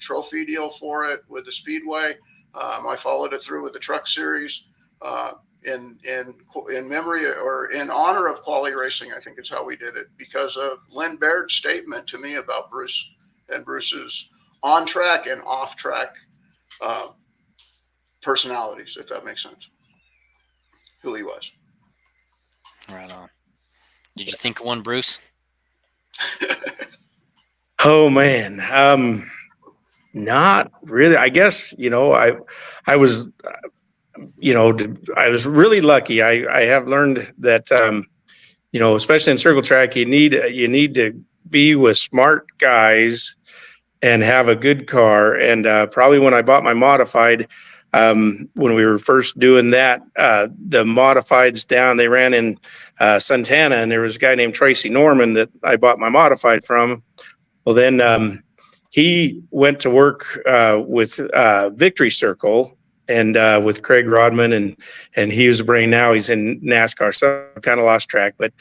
S3: trophy deal for it with the Speedway. I followed it through with the Truck Series in memory or in honor of quality racing. I think is how we did it because of Lynn Baird's statement to me about Bruce and Bruce's on track and off track personalities, if that makes sense. Who he was.
S2: Right on. Did you think of one, Bruce?
S5: Oh man, not really. I guess I was, I was really lucky. I have learned that especially in circle track, you need to be with smart guys and have a good car. And probably when I bought my modified, when we were first doing that, the modifieds down, they ran in Santana, and there was a guy named Tracy Norman that I bought my modified from. Well, then he went to work with Victory Circle and with Craig Rodman, and he was a brain. Now he's in NASCAR, so I kind of lost track. But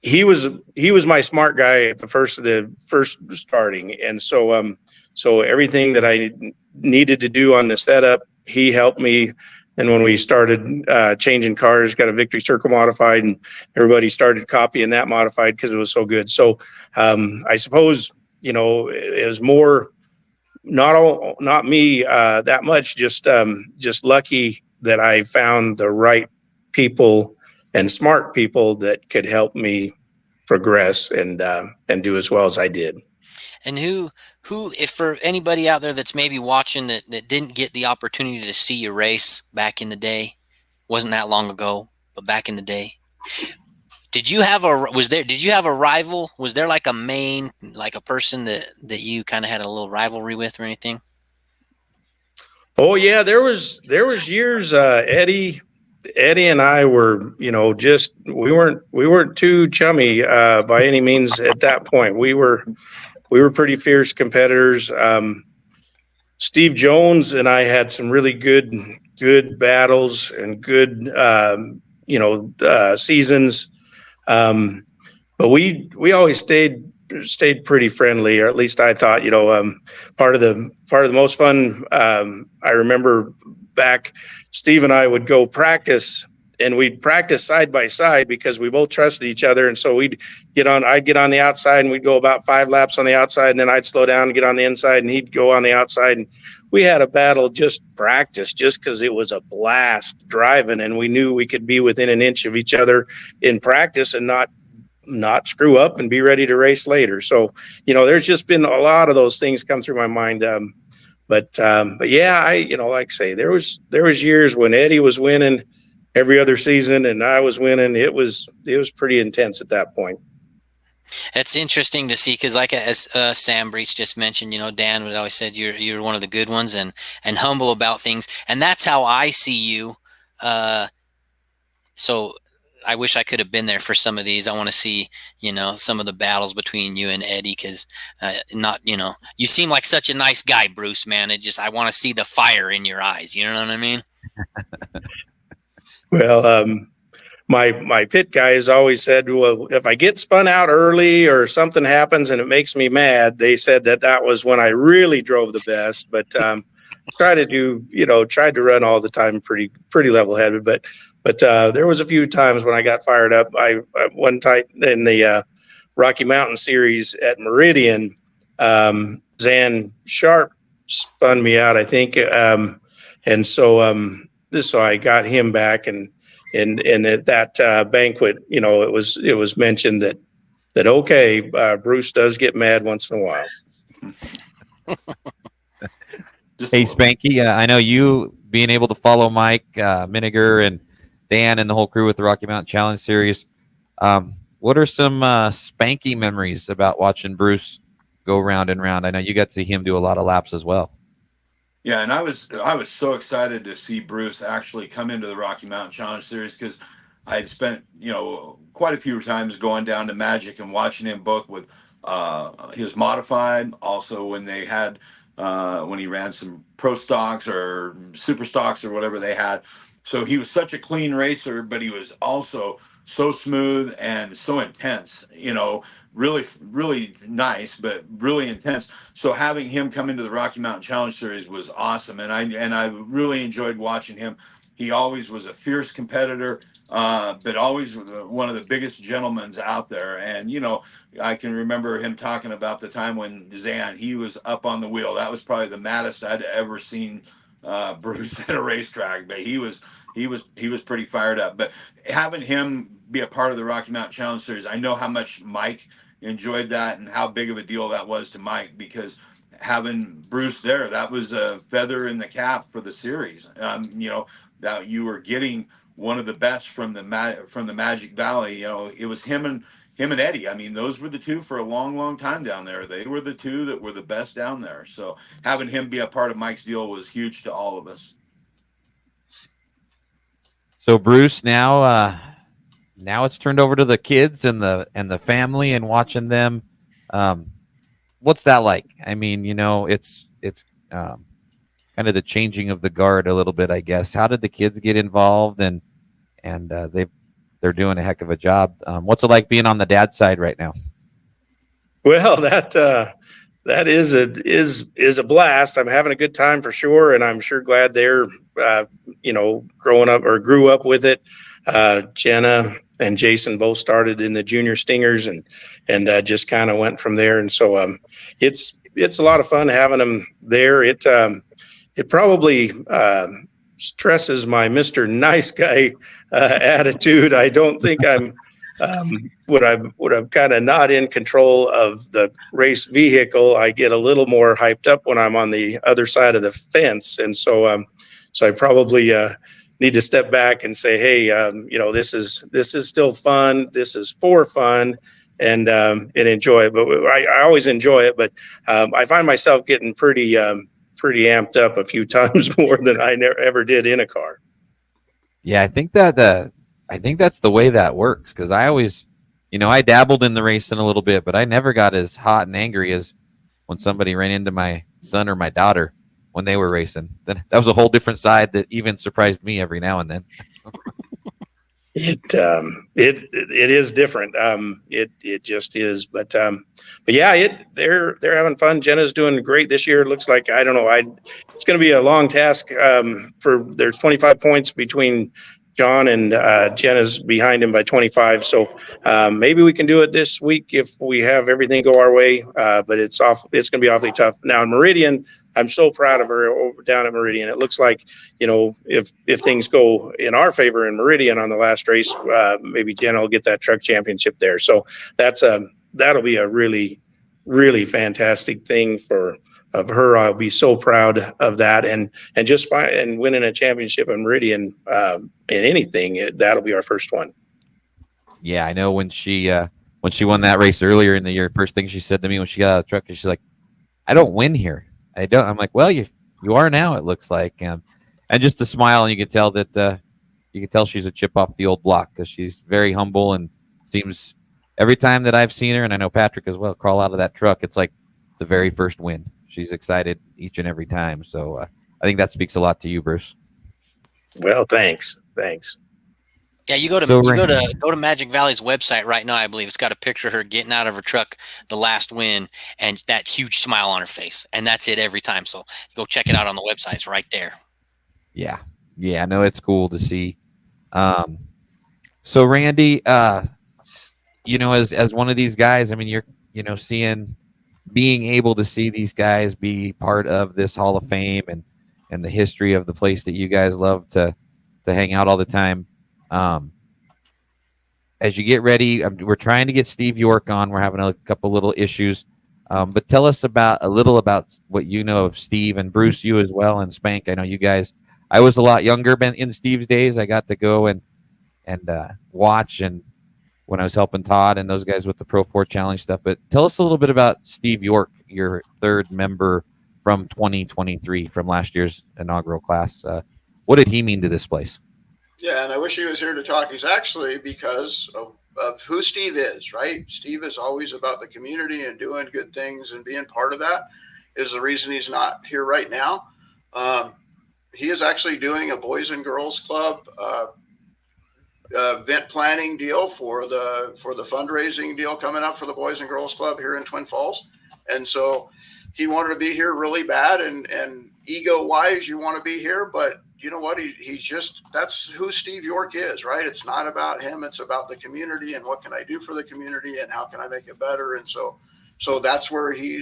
S5: he was my smart guy at the first starting, and so everything that I needed to do on the setup, he helped me. And when we started changing cars, got a Victory Circle modified, and everybody started copying that modified because it was so good. So I suppose it was more not me that much, just lucky that I found the right people and smart people that could help me progress and do as well as I did.
S2: And who, if for anybody out there that's maybe watching that didn't get the opportunity to see you race back in the day, wasn't that long ago, but back in the day, did you have a rival? Was there like a person that you kind of had a little rivalry with or anything?
S5: Oh yeah, there was years. Eddie and I were, we weren't too chummy by any means at that point. We were pretty fierce competitors. Steve Jones and I had some really good battles and good, seasons. But we always stayed pretty friendly, or at least I thought. Part of the most fun I remember back, Steve and I would go practice, and we'd practice side by side because we both trusted each other. And so I'd get on the outside, and we'd go about 5 laps on the outside, and then I'd slow down and get on the inside, and he'd go on the outside. And we had a battle, just practice, just because it was a blast driving, and we knew we could be within an inch of each other in practice and not screw up and be ready to race later. So, there's just been a lot of those things come through my mind. But yeah, like I say, there was years when Eddie was winning every other season and I was winning. It was pretty intense at that point.
S2: It's interesting to see because, like as Sam Breach just mentioned, Dan would always said you're one of the good ones and humble about things, and that's how I see you. So I wish I could have been there for some of these. I want to see, some of the battles between you and Eddie because you seem like such a nice guy, Bruce, man. I want to see the fire in your eyes. You know what I mean?
S5: Well, my pit guys always said, well, if I get spun out early or something happens and it makes me mad, they said that was when I really drove the best. But tried to run all the time pretty level headed. But there was a few times when I got fired up. I one time in the Rocky Mountain Series at Meridian, Zan Sharp spun me out, I think, and so I got him back, and at that banquet, it was mentioned that okay, Bruce does get mad once in a while.
S1: Hey Spanky, I know you being able to follow Mike Miniger and Dan and the whole crew with the Rocky Mountain Challenge Series. what are some Spanky memories about watching Bruce go round and round? I know you got to see him do a lot of laps as well.
S4: Yeah, and I was so excited to see Bruce actually come into the Rocky Mountain Challenge Series, because I had spent quite a few times going down to Magic and watching him both with his modified, also when they had when he ran some pro stocks or super stocks or whatever they had. So he was such a clean racer, but he was also so smooth and so intense. Really, really nice, but really intense. So having him come into the Rocky Mountain Challenge Series was awesome, and I really enjoyed watching him. He always was a fierce competitor, but always one of the biggest gentlemen out there. And I can remember him talking about the time when he was up on the wheel. That was probably the maddest I'd ever seen Bruce at a racetrack. But he was pretty fired up. But having him be a part of the Rocky Mountain Challenge Series, I know how much Mike enjoyed that and how big of a deal that was to Mike, because having Bruce there, that was a feather in the cap for the series. That you were getting one of the best from the Magic Valley. It was him and Eddie. I mean, those were the two for a long, long time down there. They were the two that were the best down there. So having him be a part of Mike's deal was huge to all of us.
S1: So Bruce, now it's turned over to the kids and the family and watching them. What's that like? I mean, it's kind of the changing of the guard a little bit, I guess. How did the kids get involved? And they're doing a heck of a job. What's it like being on the dad side right now?
S5: Well, that is a blast. I'm having a good time for sure, and I'm sure glad they're growing up or grew up with it. Jenna and Jason both started in the junior stingers and just kind of went from there. And so it's a lot of fun having them there. It probably stresses my Mr. Nice Guy attitude. I don't think I'm when I'm kind of not in control of the race vehicle. I get a little more hyped up when I'm on the other side of the fence, and so I probably need to step back and say, hey, this is still fun. This is for fun, and enjoy it. But I always enjoy it, but I find myself getting pretty amped up a few times more than I ever did in a car.
S1: Yeah, I think that's the way that works, because I always, I dabbled in the racing a little bit, but I never got as hot and angry as when somebody ran into my son or my daughter when they were racing. Then that was a whole different side that even surprised me every now and then.
S5: It is different. It just is, but yeah, they're having fun. Jenna's doing great this year. It looks like, I don't know, it's going to be a long task. There's 25 points between John and Jenna's behind him by 25. So maybe we can do it this week if we have everything go our way. But it's going to be awfully tough. Now in Meridian, I'm so proud of her over down at Meridian. It looks like, if things go in our favor in Meridian on the last race, maybe Jenna will get that truck championship there. So that'll be a really, really fantastic thing of her. I'll be so proud of that, and winning a championship in Meridian in anything, that'll be our first one.
S1: Yeah, I know when she won that race earlier in the year, first thing she said to me when she got out of the truck is she's like, "I don't win here. I don't." I'm like, "Well, you are now. It looks like," and just the smile, and you can tell she's a chip off the old block, because she's very humble and seems every time that I've seen her, and I know Patrick as well, crawl out of that truck, it's like the very first win. She's excited each and every time. So I think that speaks a lot to you, Bruce.
S5: Well, thanks.
S2: Yeah, you go to Magic Valley's website right now. I believe it's got a picture of her getting out of her truck, the last win, and that huge smile on her face, and that's it every time. So go check it out on the website. It's right there.
S1: Yeah, I know it's cool to see. So Randy, as one of these guys, I mean, you're being able to see these guys be part of this Hall of Fame and the history of the place that you guys love to hang out all the time. As you get ready, we're trying to get Steve York on. We're having a couple little issues, but tell us a little about what you know of Steve, and Bruce, you as well, and Spank. I know you guys. I was a lot younger in Steve's days. I got to go and watch, and when I was helping Todd and those guys with the Pro 4 Challenge stuff. But tell us a little bit about Steve York, your third member from 2023, from last year's inaugural class. What did he mean to this place?
S3: Yeah, and I wish he was here to talk. He's actually, because of who Steve is, right? Steve is always about the community and doing good things, and being part of that is the reason he's not here right now. He is actually doing a Boys and Girls Club event planning deal for the fundraising deal coming up for the Boys and Girls Club here in Twin Falls. And so he wanted to be here really bad, and ego wise, you want to be here, but you know what? He's just, that's who Steve York is, right? It's not about him. It's about the community and what can I do for the community and how can I make it better. And so that's where he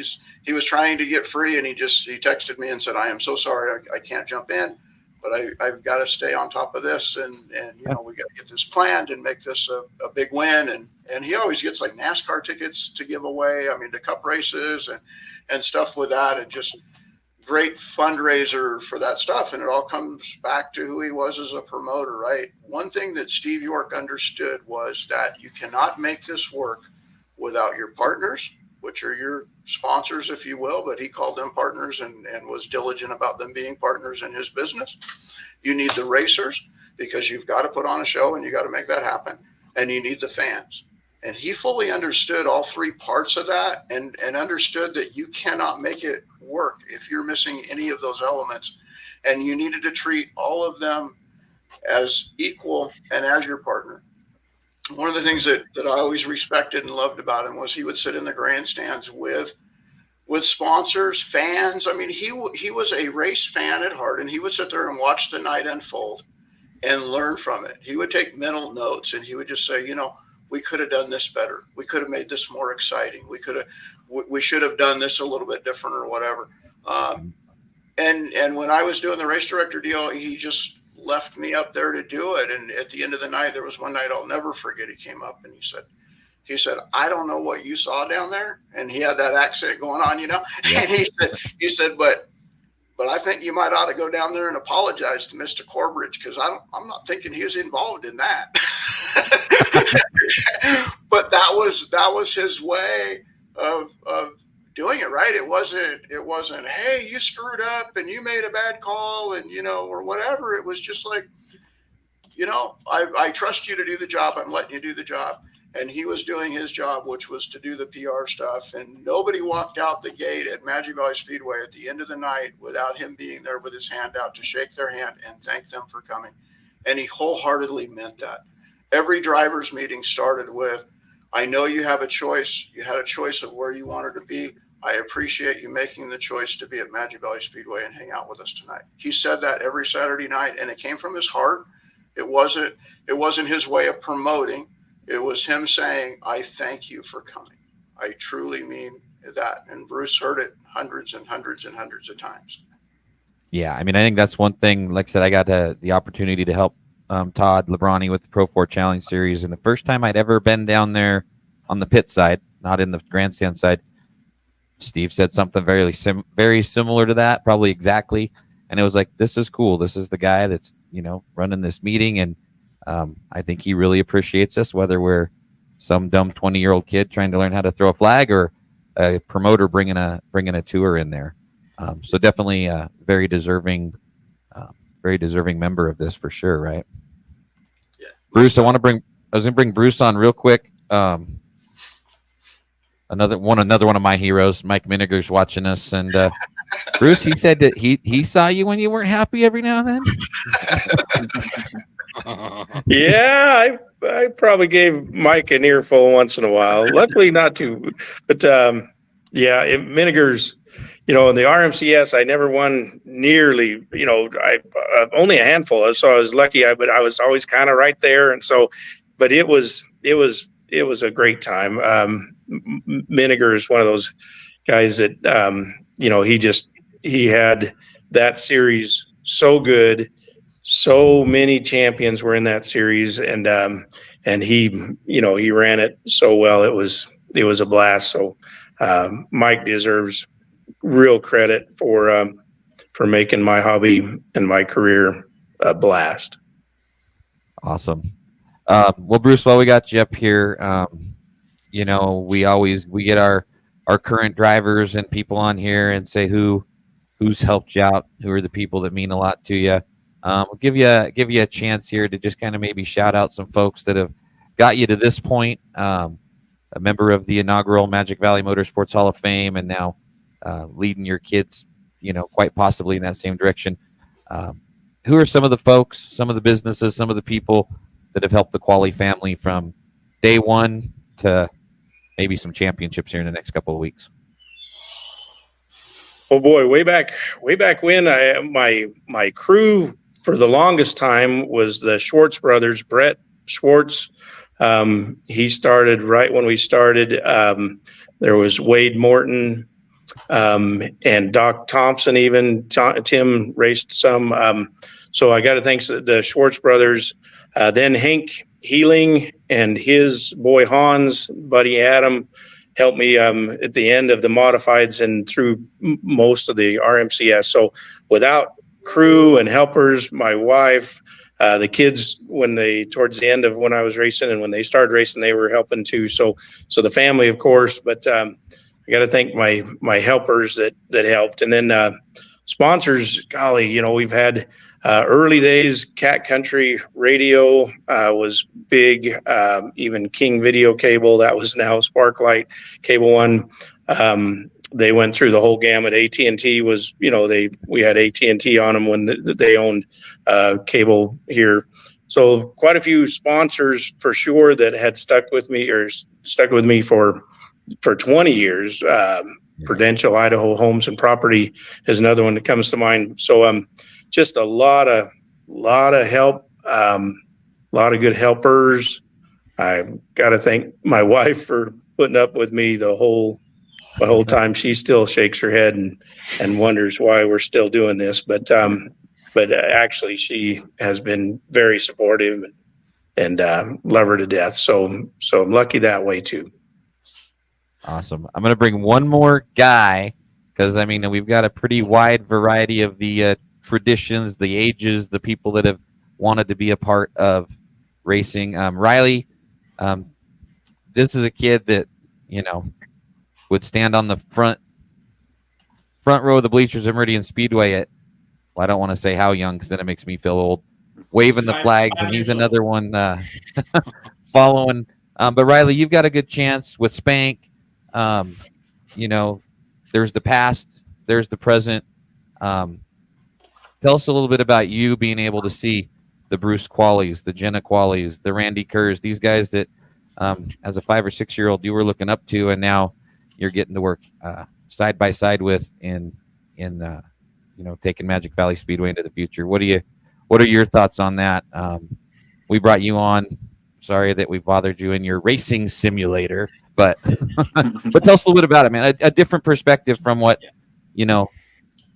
S3: was trying to get free, and he texted me and said, I am so sorry. I can't jump in, but I've got to stay on top of this. And you know, we got to get this planned and make this a big win. And he always gets like NASCAR tickets to give away. I mean, the cup races and stuff with that, and just great fundraiser for that stuff. And it all comes back to who he was as a promoter, right? One thing that Steve York understood was that you cannot make this work without your partners, which are your sponsors, if you will, but he called them partners and was diligent about them being partners in his business. You need the racers, because you've got to put on a show and you got to make that happen. And you need the fans. And he fully understood all three parts of that, and understood that you cannot make it work if you're missing any of those elements. And you needed to treat all of them as equal and as your partner. One of the things that I always respected and loved about him was he would sit in the grandstands with sponsors, fans. I mean, he was a race fan at heart, and he would sit there and watch the night unfold and learn from it. He would take mental notes, and he would just say, you know, we could have done this better. We could have made this more exciting. We should have done this a little bit different or whatever. And when I was doing the race director deal, he just left me up there to do it. And at the end of the night, there was one night I'll never forget. He came up and he said, I don't know what you saw down there. And he had that accent going on, you know, yeah. And he said, but I think you might ought to go down there and apologize to Mr. Corbridge, because I'm not thinking he was involved in that. But that was his way of doing it, right? It wasn't, hey, you screwed up and you made a bad call, and you know, or whatever. It was just like, you know, I trust you to do the job. I'm letting you do the job. And he was doing his job, which was to do the PR stuff. And nobody walked out the gate at Magic Valley Speedway at the end of the night without him being there with his hand out to shake their hand and thank them for coming. And he wholeheartedly meant that. Every driver's meeting started with, I know you have a choice. You had a choice of where you wanted to be. I appreciate you making the choice to be at Magic Valley Speedway and hang out with us tonight. He said that every Saturday night, and it came from his heart. It wasn't his way of promoting. It was him saying, I thank you for coming. I truly mean that. And Bruce heard it hundreds and hundreds and hundreds of times.
S1: Yeah, I mean, I think that's one thing. Like I said, I got the opportunity to help Todd Lebrani with the Pro 4 Challenge Series. And the first time I'd ever been down there on the pit side, not in the grandstand side, Steve said something very similar to that, probably exactly. And it was like, this is cool. This is the guy that's, you know, running this meeting. And I think he really appreciates us, whether we're some dumb 20-year-old kid trying to learn how to throw a flag or a promoter bringing a tour in there. So definitely a very deserving member of this for sure, right?
S3: Yeah.
S1: Bruce, I was going to bring Bruce on real quick. Another one of my heroes, Mike Miniger's watching us, and Bruce, he said that he saw you when you weren't happy every now and then.
S5: Yeah, I probably gave Mike an earful once in a while. Luckily, not too. But yeah, Miniger's, you know, in the RMCS, I never won nearly. You know, I only a handful. So I was lucky. But I was always kind of right there, and so. But it was a great time. Miniger is one of those guys that you know, he had that series so good. So many champions were in that series, and he, you know, he ran it so well. It was a blast. So Mike deserves real credit for making my hobby and my career a blast.
S1: Awesome. Well, Bruce, while we got you up here, we get our current drivers and people on here and say who's helped you out, who are the people that mean a lot to you. We'll give you a chance here to just kind of maybe shout out some folks that have got you to this point. A member of the inaugural Magic Valley Motorsports Hall of Fame, and now leading your kids, quite possibly in that same direction. Who are some of the folks, some of the businesses, some of the people that have helped the Quali family from day one to maybe some championships here in the next couple of weeks?
S5: Oh boy, way back when my crew for the longest time was the Schwartz brothers. Brett Schwartz, he started right when we started. There was Wade Morton, and Doc Thompson, even Tim raced some. So I got to thank the Schwartz brothers. Then Hank Healing and his boy Hans, buddy Adam, helped me at the end of the modifieds and through most of the RMCS. So without crew and helpers, my wife, the kids, towards the end of when I was racing and when they started racing, they were helping too. So the family, of course, but I got to thank my helpers that helped. And then sponsors, golly, we've had early days, Cat Country Radio was big, even King Video Cable, that was now Sparklight, Cable One. They went through the whole gamut. AT&T was, we had AT&T on them when they owned cable here. So quite a few sponsors for sure that had stuck with me for 20 years. Prudential Idaho Homes and Property is another one that comes to mind. So just a lot of help, a lot of good helpers. I got to thank my wife for putting up with me the whole time. She still shakes her head and wonders why we're still doing this. But actually, she has been very supportive and love her to death. So I'm lucky that way too.
S1: Awesome. I'm going to bring one more guy because, we've got a pretty wide variety of the traditions, the ages, the people that have wanted to be a part of racing. Riley, this is a kid that, would stand on the front row of the bleachers at Meridian Speedway at, well, I don't want to say how young because then it makes me feel old, waving the flags, and he's another one following. But Riley, you've got a good chance with Spank. There's the past, there's the present. Tell us a little bit about you being able to see the Bruce Qualies, the Jenna Qualies, the Randy Kerrs, these guys that as a 5 or 6 year old you were looking up to, and now you're getting to work side by side with in taking Magic Valley Speedway into the future. What are your thoughts on that? We brought you on. Sorry that we bothered you in your racing simulator, but but tell us a little bit about it, man. A different perspective from what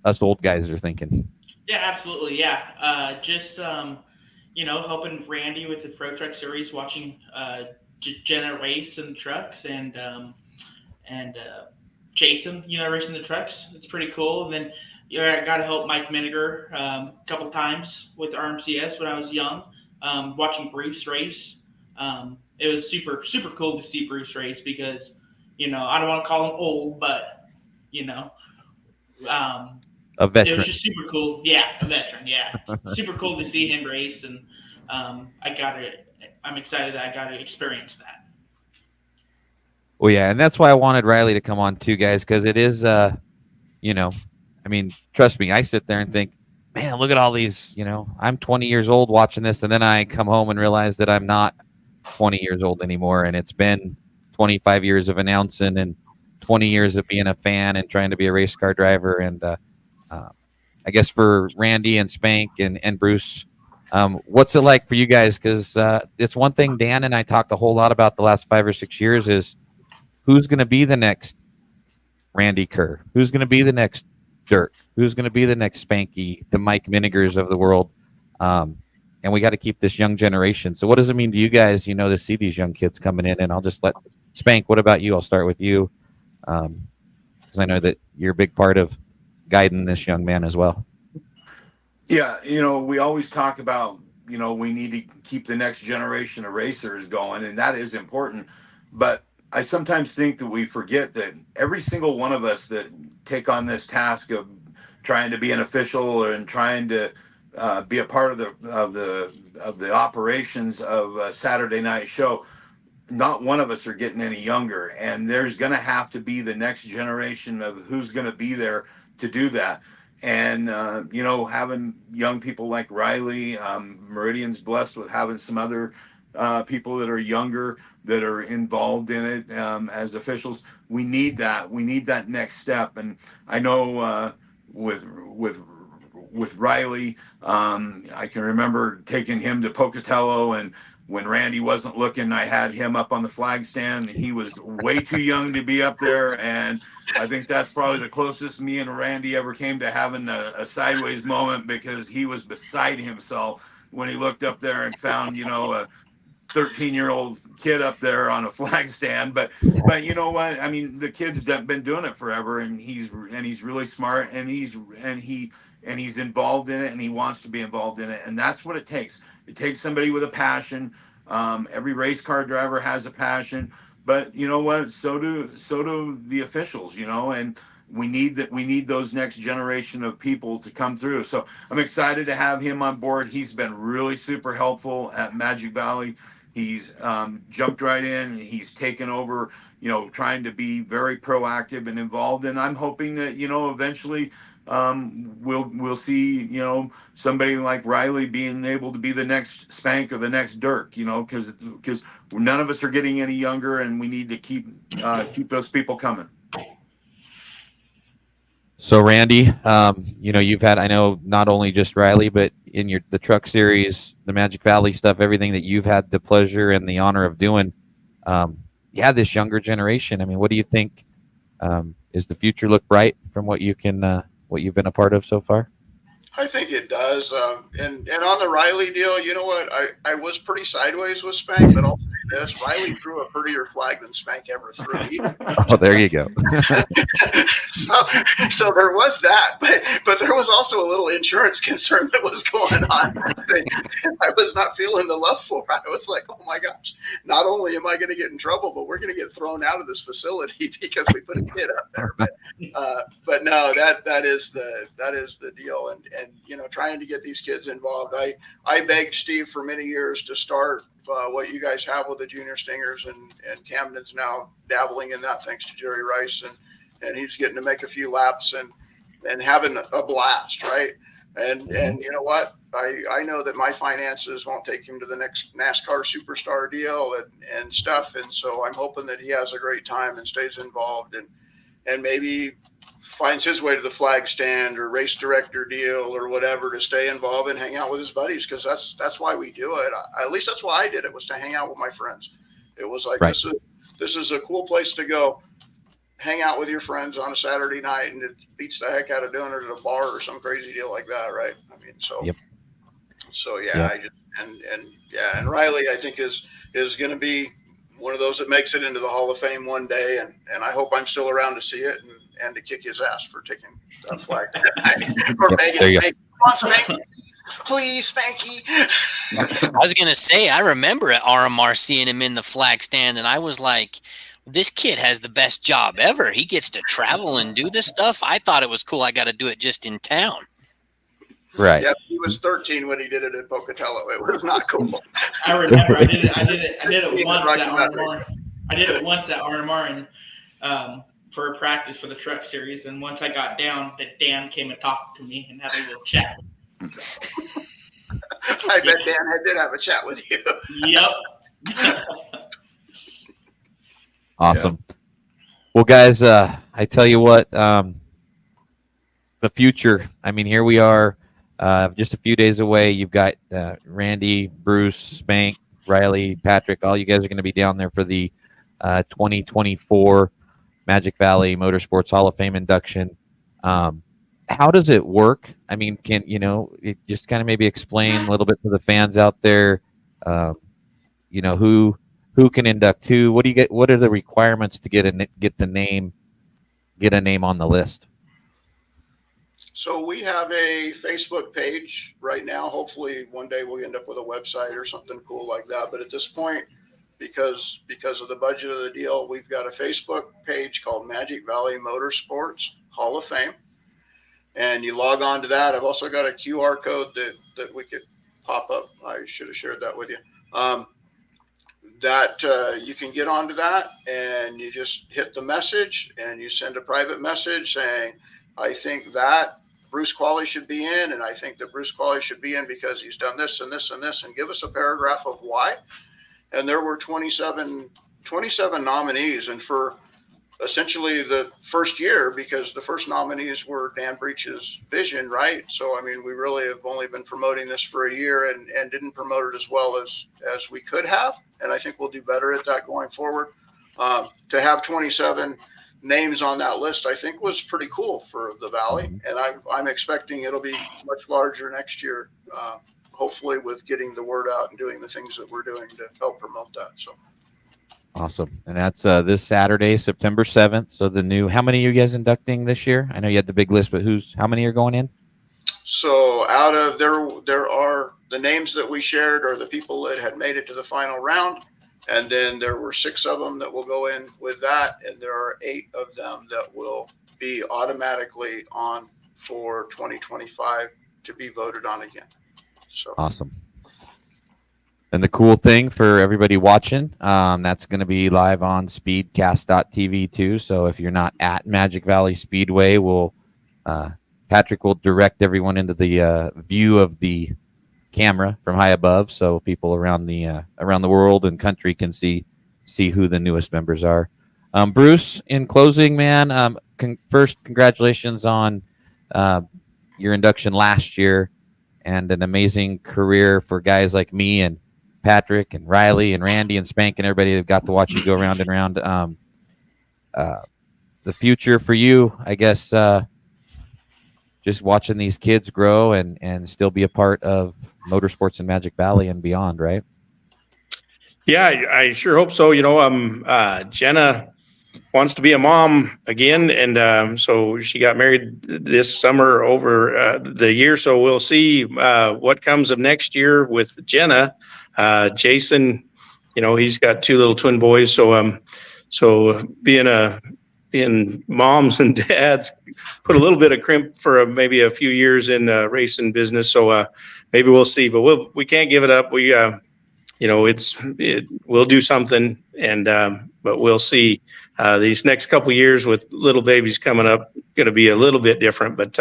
S1: us old guys are thinking.
S6: Yeah, absolutely. Yeah, just helping Randy with the Pro Truck Series, watching Jenna race in the trucks, and Jason, racing the trucks. It's pretty cool. And then I got to help Mike Miniger a couple times with RMCS when I was young, watching Bruce race. It was super, super cool to see Bruce race because, I don't want to call him old, but,
S1: a veteran.
S6: It was just super cool. Yeah, a veteran. Yeah. Super cool to see him race. And I'm excited that I got to experience that.
S1: Well, yeah, and that's why I wanted Riley to come on too, guys, because it is, trust me, I sit there and think, man, look at all these, I'm 20 years old watching this, and then I come home and realize that I'm not 20 years old anymore, and it's been 25 years of announcing and 20 years of being a fan and trying to be a race car driver. And I guess for Randy and Spank and Bruce, what's it like for you guys? Because it's one thing Dan and I talked a whole lot about the last 5 or 6 years is who's going to be the next Randy Kerr? Who's going to be the next Dirk? Who's going to be the next Spanky, the Mike Minigers of the world? And we got to keep this young generation. So what does it mean to you guys, to see these young kids coming in? And I'll just let Spank, what about you? I'll start with you. Because I know that you're a big part of guiding this young man as well.
S4: Yeah, we always talk about we need to keep the next generation of racers going, and that is important. But I sometimes think that we forget that every single one of us that take on this task of trying to be an official and trying to be a part of the operations of a Saturday night show, not one of us are getting any younger, and there's going to have to be the next generation of who's going to be there to do that. And having young people like Riley, Meridian's blessed with having some other people that are younger that are involved in it as officials. We need that. We need that next step. And I know with Riley, I can remember taking him to Pocatello, and when Randy wasn't looking, I had him up on the flag stand. He was way too young to be up there, and I think that's probably the closest me and Randy ever came to having a sideways moment, because he was beside himself when he looked up there and found, a 13-year-old kid up there on a flag stand. But you know what? I mean, the kid's been doing it forever, and he's really smart, and he's involved in it, and he wants to be involved in it, and that's what it takes. It takes somebody with a passion. Every race car driver has a passion, but you know what? So do the officials. And we need those next generation of people to come through. So I'm excited to have him on board. He's been really super helpful at Magic Valley. He's jumped right in. He's taken over, trying to be very proactive and involved. And I'm hoping that, eventually we'll see, somebody like Riley being able to be the next Spank or the next Dirk, because none of us are getting any younger, and we need to keep those people coming.
S1: So Randy, you've had, I know, not only just Riley, but in the truck series, the Magic Valley stuff, everything that you've had the pleasure and the honor of doing. This younger generation. I mean, what do you think? Is the future look bright from what you've been a part of so far?
S3: I think it does. And on the Riley deal, you know what? I was pretty sideways with Spank, but I'll say this: Riley threw a prettier flag than Spank ever threw.
S1: Oh, there you go.
S3: so there was that, but there was also a little insurance concern that was going on. I was not feeling the love for. I was like, oh my gosh! Not only am I going to get in trouble, but we're going to get thrown out of this facility because we put a kid up there. But no, that is the deal, and trying to get these kids involved. I begged Steve for many years to start what you guys have with the Junior Stingers, and Camden's now dabbling in that thanks to Jerry Rice, and he's getting to make a few laps and having a blast, right? And you know what? I know that my finances won't take him to the next NASCAR superstar deal and stuff, and so I'm hoping that he has a great time and stays involved and maybe finds his way to the flag stand or race director deal or whatever to stay involved and hang out with his buddies, because that's why we do it. At least that's why I did it, was to hang out with my friends. It was like, right. This is a cool place to go hang out with your friends on a Saturday night, and it beats the heck out of doing it at a bar or some crazy deal like that, right? I mean,
S1: Yep.
S3: So yeah, yep. And Riley, I think is going to be one of those that makes it into the Hall of Fame one day, and I hope I'm still around to see it and to kick his ass for taking that flag. Or Megan, come on, Spanky, please, Spanky.
S2: I was gonna say, I remember at RMR seeing him in the flag stand, and I was like, this kid has the best job ever. He gets to travel and do this stuff. I thought it was cool. I got to do it just in town.
S1: Right.
S3: Yeah, he was 13 when he did it in Pocatello. It was not cool.
S6: I remember I did it once at RMR. I did it once at RMR and for a practice for the truck series. And once I got down, that Dan came and talked to me and had a little chat.
S3: I bet Dan did have a chat with you.
S6: Yep.
S1: Awesome. Yeah. Well, guys, I tell you what, the future. I mean, here we are. Just a few days away. You've got Randy, Bruce, Spank, Riley, Patrick. All you guys are going to be down there for the 2024 Magic Valley Motorsports Hall of Fame induction. How does it work? I mean, can it just kind of maybe explain a little bit to the fans out there? Who can induct who? What do you get? What are the requirements to get a name on the list?
S3: So we have a Facebook page right now. Hopefully one day we'll end up with a website or something cool like that. But at this point, because of the budget of the deal, we've got a Facebook page called Magic Valley Motorsports Hall of Fame. And you log on to that. I've also got a QR code that we could pop up. I should have shared that with you. You can get onto that, and you just hit the message, and you send a private message saying, I think that Bruce Qualley should be in, and I think that Bruce Qualley should be in because he's done this and this and this, and give us a paragraph of why. And there were 27 nominees, and for essentially the first year, because the first nominees were Dan Breach's vision, right? So, I mean, we really have only been promoting this for a year and didn't promote it as well as we could have. And I think we'll do better at that going forward. To have 27 names on that list, I think was pretty cool for the Valley. And I'm expecting it'll be much larger next year, hopefully with getting the word out and doing the things that we're doing to help promote that. So.
S1: Awesome. And that's this Saturday, September 7th. So how many are you guys inducting this year? I know you had the big list, but how many are going in?
S3: So out of there are the names that we shared are the people that had made it to the final round. And then there were 6 of them that will go in with that. And there are 8 of them that will be automatically on for 2025 to be voted on again. So
S1: awesome. And the cool thing for everybody watching, that's going to be live on speedcast.tv too. So if you're not at Magic Valley Speedway, Patrick will direct everyone into the view of the camera from high above, so people around the world and country can see who the newest members are. Bruce, in closing, man, first congratulations on your induction last year and an amazing career for guys like me and Patrick and Riley and Randy and Spank and everybody that got to watch you go round and round. The future for you, I guess, just watching these kids grow and still be a part of motorsports in Magic Valley and beyond, right?
S5: Yeah, I sure hope so. Jenna wants to be a mom again, and so she got married this summer over the year. So we'll see what comes of next year with Jenna. Jason, he's got 2 little twin boys, so being moms and dads put a little bit of crimp for maybe a few years in racing business. So maybe we'll see, but we can't give it up. We'll do something, and but we'll see. These next couple of years with little babies coming up, going to be a little bit different, but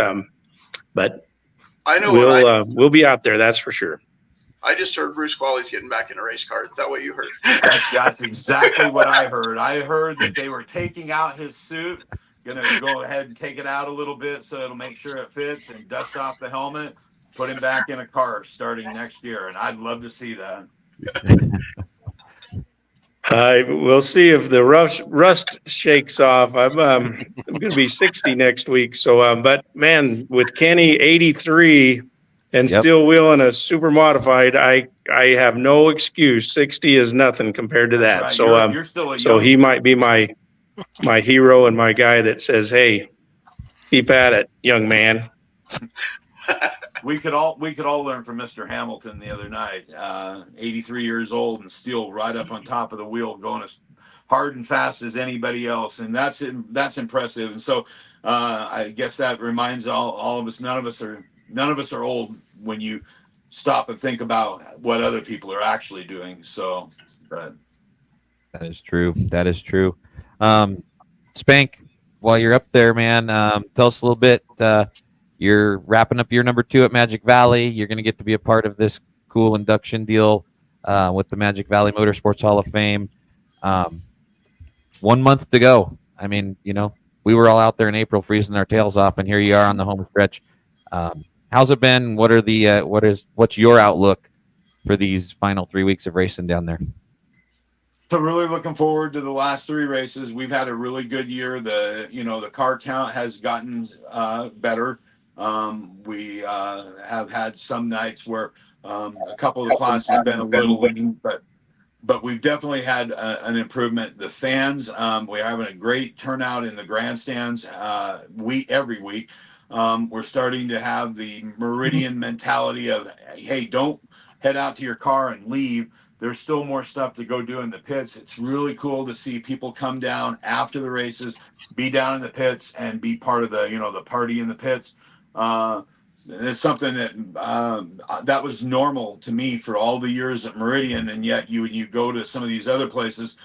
S3: I know
S5: we'll be out there. That's for sure.
S3: I just heard Bruce Qualley's getting back in a race car. Is that what you heard?
S4: That's exactly what I heard. I heard that they were taking out his suit, going to go ahead and take it out a little bit so it'll make sure it fits, and dust off the helmet, put him back in a car starting next year. And I'd love to see that.
S5: We'll see if the rust shakes off. I'm going to be 60 next week. So, but man, with Kenny 83 and still wheeling a super modified, I have no excuse. 60 is nothing compared to that. Right. So,
S4: you're still
S5: so he might be my hero and my guy that says, "Hey, keep at it, young man."
S4: We could all learn from Mr. Hamilton the other night. 83 years old and still right up on top of the wheel, going as hard and fast as anybody else, and that's impressive. And so I guess that reminds all of us. None of us are old when you stop and think about what other people are actually doing. So, but
S1: that is true. That is true. Spank, while you're up there, man, tell us a little bit. You're wrapping up year number 2 at Magic Valley. You're going to get to be a part of this cool induction deal with the Magic Valley Motorsports Hall of Fame. 1 month to go. I mean, we were all out there in April freezing our tails off, and here you are on the home stretch. How's it been? What's your outlook for these final 3 weeks of racing down there?
S4: So really looking forward to the last 3 races. We've had a really good year. The car count has gotten better. We have had some nights where a couple of the classes have been a little lean, but we've definitely had an improvement. The fans, we're having a great turnout in the grandstands every week. We're starting to have the Meridian mentality of, hey, don't head out to your car and leave. There's still more stuff to go do in the pits. It's really cool to see people come down after the races, be down in the pits, and be part of the, the party in the pits. It's something that that was normal to me for all the years at Meridian, and yet you go to some of these other places.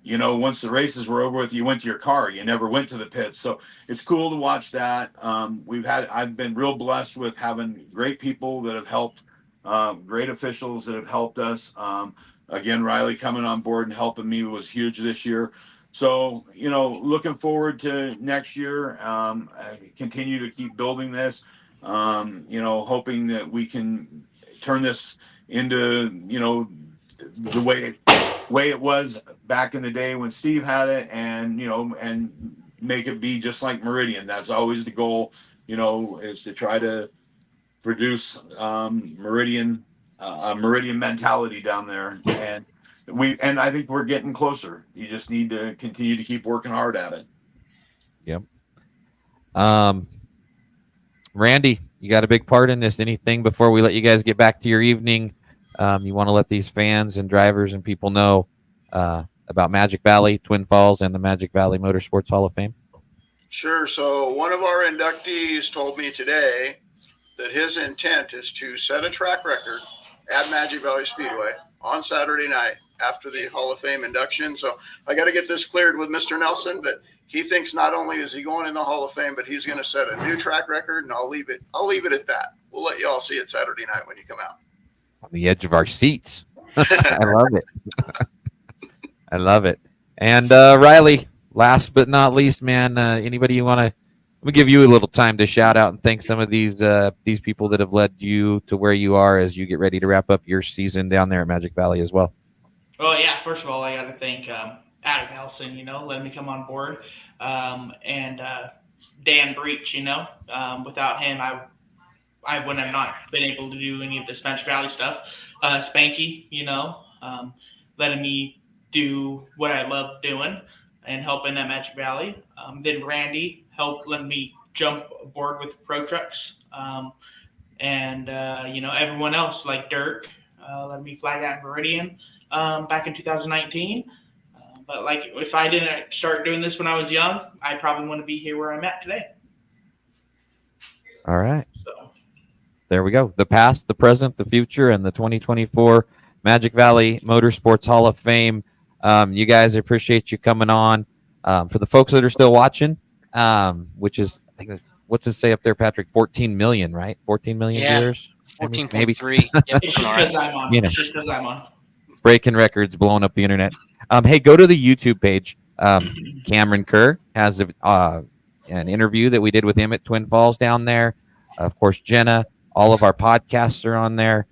S4: Once the races were over with, you went to your car. You never went to the pits. So it's cool to watch that. I've been real blessed with having great people that have helped, great officials that have helped us. Again, Riley coming on board and helping me was huge this year. So, looking forward to next year. I continue to keep building this. Hoping that we can turn this into, the way it was back in the day when Steve had it, and and make it be just like Meridian. That's always the goal, is to try to produce Meridian a Meridian mentality down there, and I think we're getting closer. You just need to continue to keep working hard at it.
S1: Yep. Randy, you got a big part in this. Anything before we let you guys get back to your evening? You want to let these fans and drivers and people know about Magic Valley, Twin Falls, and the Magic Valley Motorsports Hall of Fame?
S3: Sure. So one of our inductees told me today that his intent is to set a track record at Magic Valley Speedway on Saturday night after the Hall of Fame induction. So I got to get this cleared with Mr. Nelson, but he thinks not only is he going in the Hall of Fame, but he's going to set a new track record, and I'll leave it at that. We'll let you all see it Saturday night when you come out.
S1: On the edge of our seats. I love it. I love it. And Riley, last but not least, man, anybody you want to, let me give you a little time to shout out and thank some of these people that have led you to where you are as you get ready to wrap up your season down there at Magic Valley as well.
S6: Well, yeah, first of all, I got to thank Adam Nelson, letting me come on board, and Dan Breach, without him, I would have not been able to do any of this Magic Valley stuff. Spanky, letting me do what I love doing and helping at Magic Valley. Then Randy helped let me jump aboard with Pro Trucks. And everyone else like Dirk let me flag out Meridian back in 2019. But if I didn't start doing this when I was young, I probably wouldn't be here where I'm at today.
S1: All right.
S6: So
S1: there we go. The past, the present, the future, and the 2024 Magic Valley Motorsports Hall of Fame. You guys, I appreciate you coming on. For the folks that are still watching, which is, I think, what's it say up there, Patrick? 14 million, right? 14 million viewers?
S2: 14.3. Yep.
S6: it's just because I'm on. It's just because I'm on.
S1: Breaking records, blowing up the internet. Hey, go to the YouTube page. Cameron Kerr has an interview that we did with him at Twin Falls down there. Of course, Jenna, all of our podcasts are on there.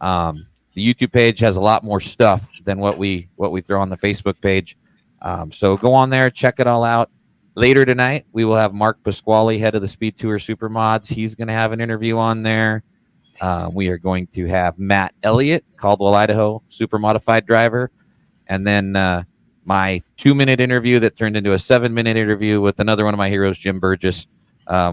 S1: The YouTube page has a lot more stuff than what we throw on the Facebook page. So go on there, check it all out. Later tonight, we will have Mark Pasquale, head of the Speed Tour Supermods. He's going to have an interview on there. We are going to have Matt Elliott, Caldwell, Idaho, super modified driver. And then my 2-minute interview that turned into a 7-minute interview with another one of my heroes, Jim Burgess.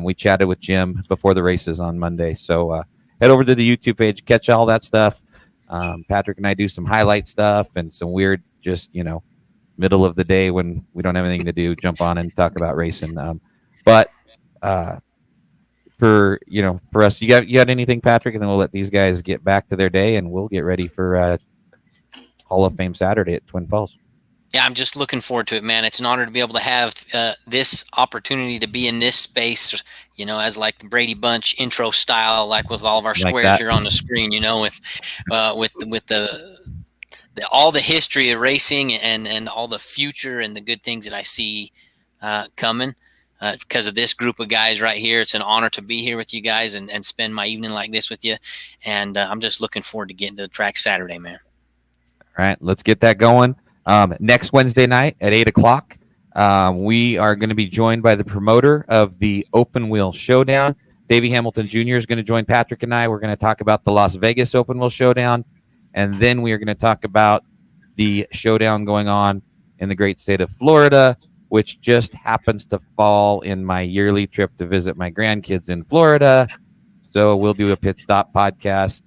S1: We chatted with Jim before the races on Monday. So head over to the YouTube page, catch all that stuff. Patrick and I do some highlight stuff and some weird, just, middle of the day when we don't have anything to do, jump on and talk about racing. But for us, you got anything, Patrick? And then we'll let these guys get back to their day and we'll get ready for Hall of Fame Saturday at Twin Falls.
S2: Yeah, I'm just looking forward to it, man. It's an honor to be able to have this opportunity to be in this space, as like the Brady Bunch intro style, like with all of our squares here on the screen, with the all the history of racing and all the future and the good things that I see coming because of this group of guys right here. It's an honor to be here with you guys and spend my evening like this with you. And I'm just looking forward to getting to the track Saturday, man.
S1: All right, let's get that going. Next Wednesday night at 8:00, we are going to be joined by the promoter of the Open Wheel Showdown. Davey Hamilton Jr. is going to join Patrick and I. We're going to talk about the Las Vegas Open Wheel Showdown, and then we are going to talk about the showdown going on in the great state of Florida which just happens to fall in my yearly trip to visit my grandkids in Florida. So we'll do a pit stop podcast.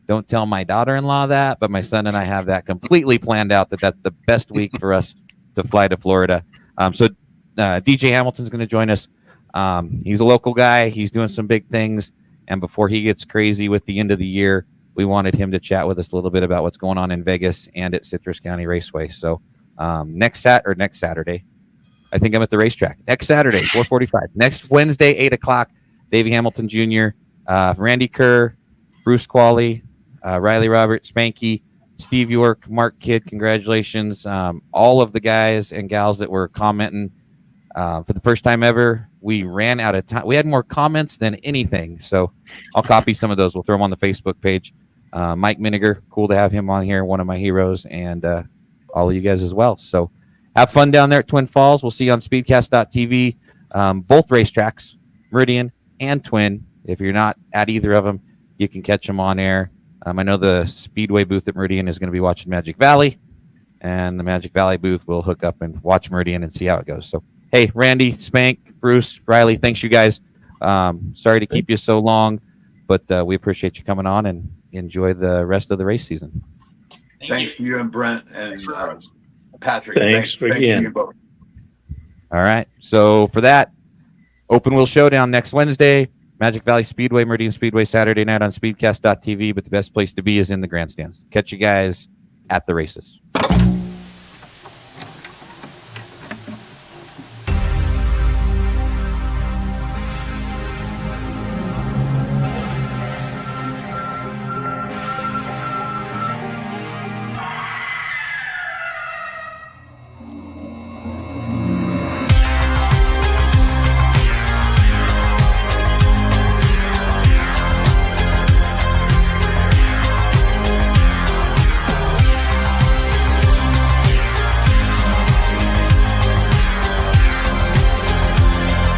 S1: Don't tell my daughter-in-law that, but my son and I have that completely planned out, that's the best week for us to fly to Florida. So DJ Hamilton's going to join us. He's a local guy. He's doing some big things. And before he gets crazy with the end of the year, we wanted him to chat with us a little bit about what's going on in Vegas and at Citrus County Raceway. So next Saturday, I think I'm at the racetrack. Next Saturday, 4:45. Next Wednesday, 8 o'clock, Davey Hamilton Jr., Randy Kerr, Bruce Qualley, Riley Robert, Spanky, Steve York, Mark Kidd, congratulations. All of the guys and gals that were commenting for the first time ever. We ran out of time. We had more comments than anything. So I'll copy some of those. We'll throw them on the Facebook page. Mike Miniger, cool to have him on here, one of my heroes, and all of you guys as well. So have fun down there at Twin Falls. We'll see you on speedcast.tv. Both racetracks, Meridian and Twin. If you're not at either of them, you can catch them on air. I know the Speedway booth at Meridian is going to be watching Magic Valley, and the Magic Valley booth will hook up and watch Meridian and see how it goes. So, hey, Randy, Spank, Bruce, Riley, thanks you guys. Sorry to keep you so long, but we appreciate you coming on, and enjoy the rest of the race season.
S4: Thanks to you and Brent and Patrick.
S5: Thanks again.
S4: you both.
S1: All right. So for that, Open Wheel Showdown next Wednesday, Magic Valley Speedway, Meridian Speedway Saturday night on speedcast.tv, but the best place to be is in the grandstands. Catch you guys at the races.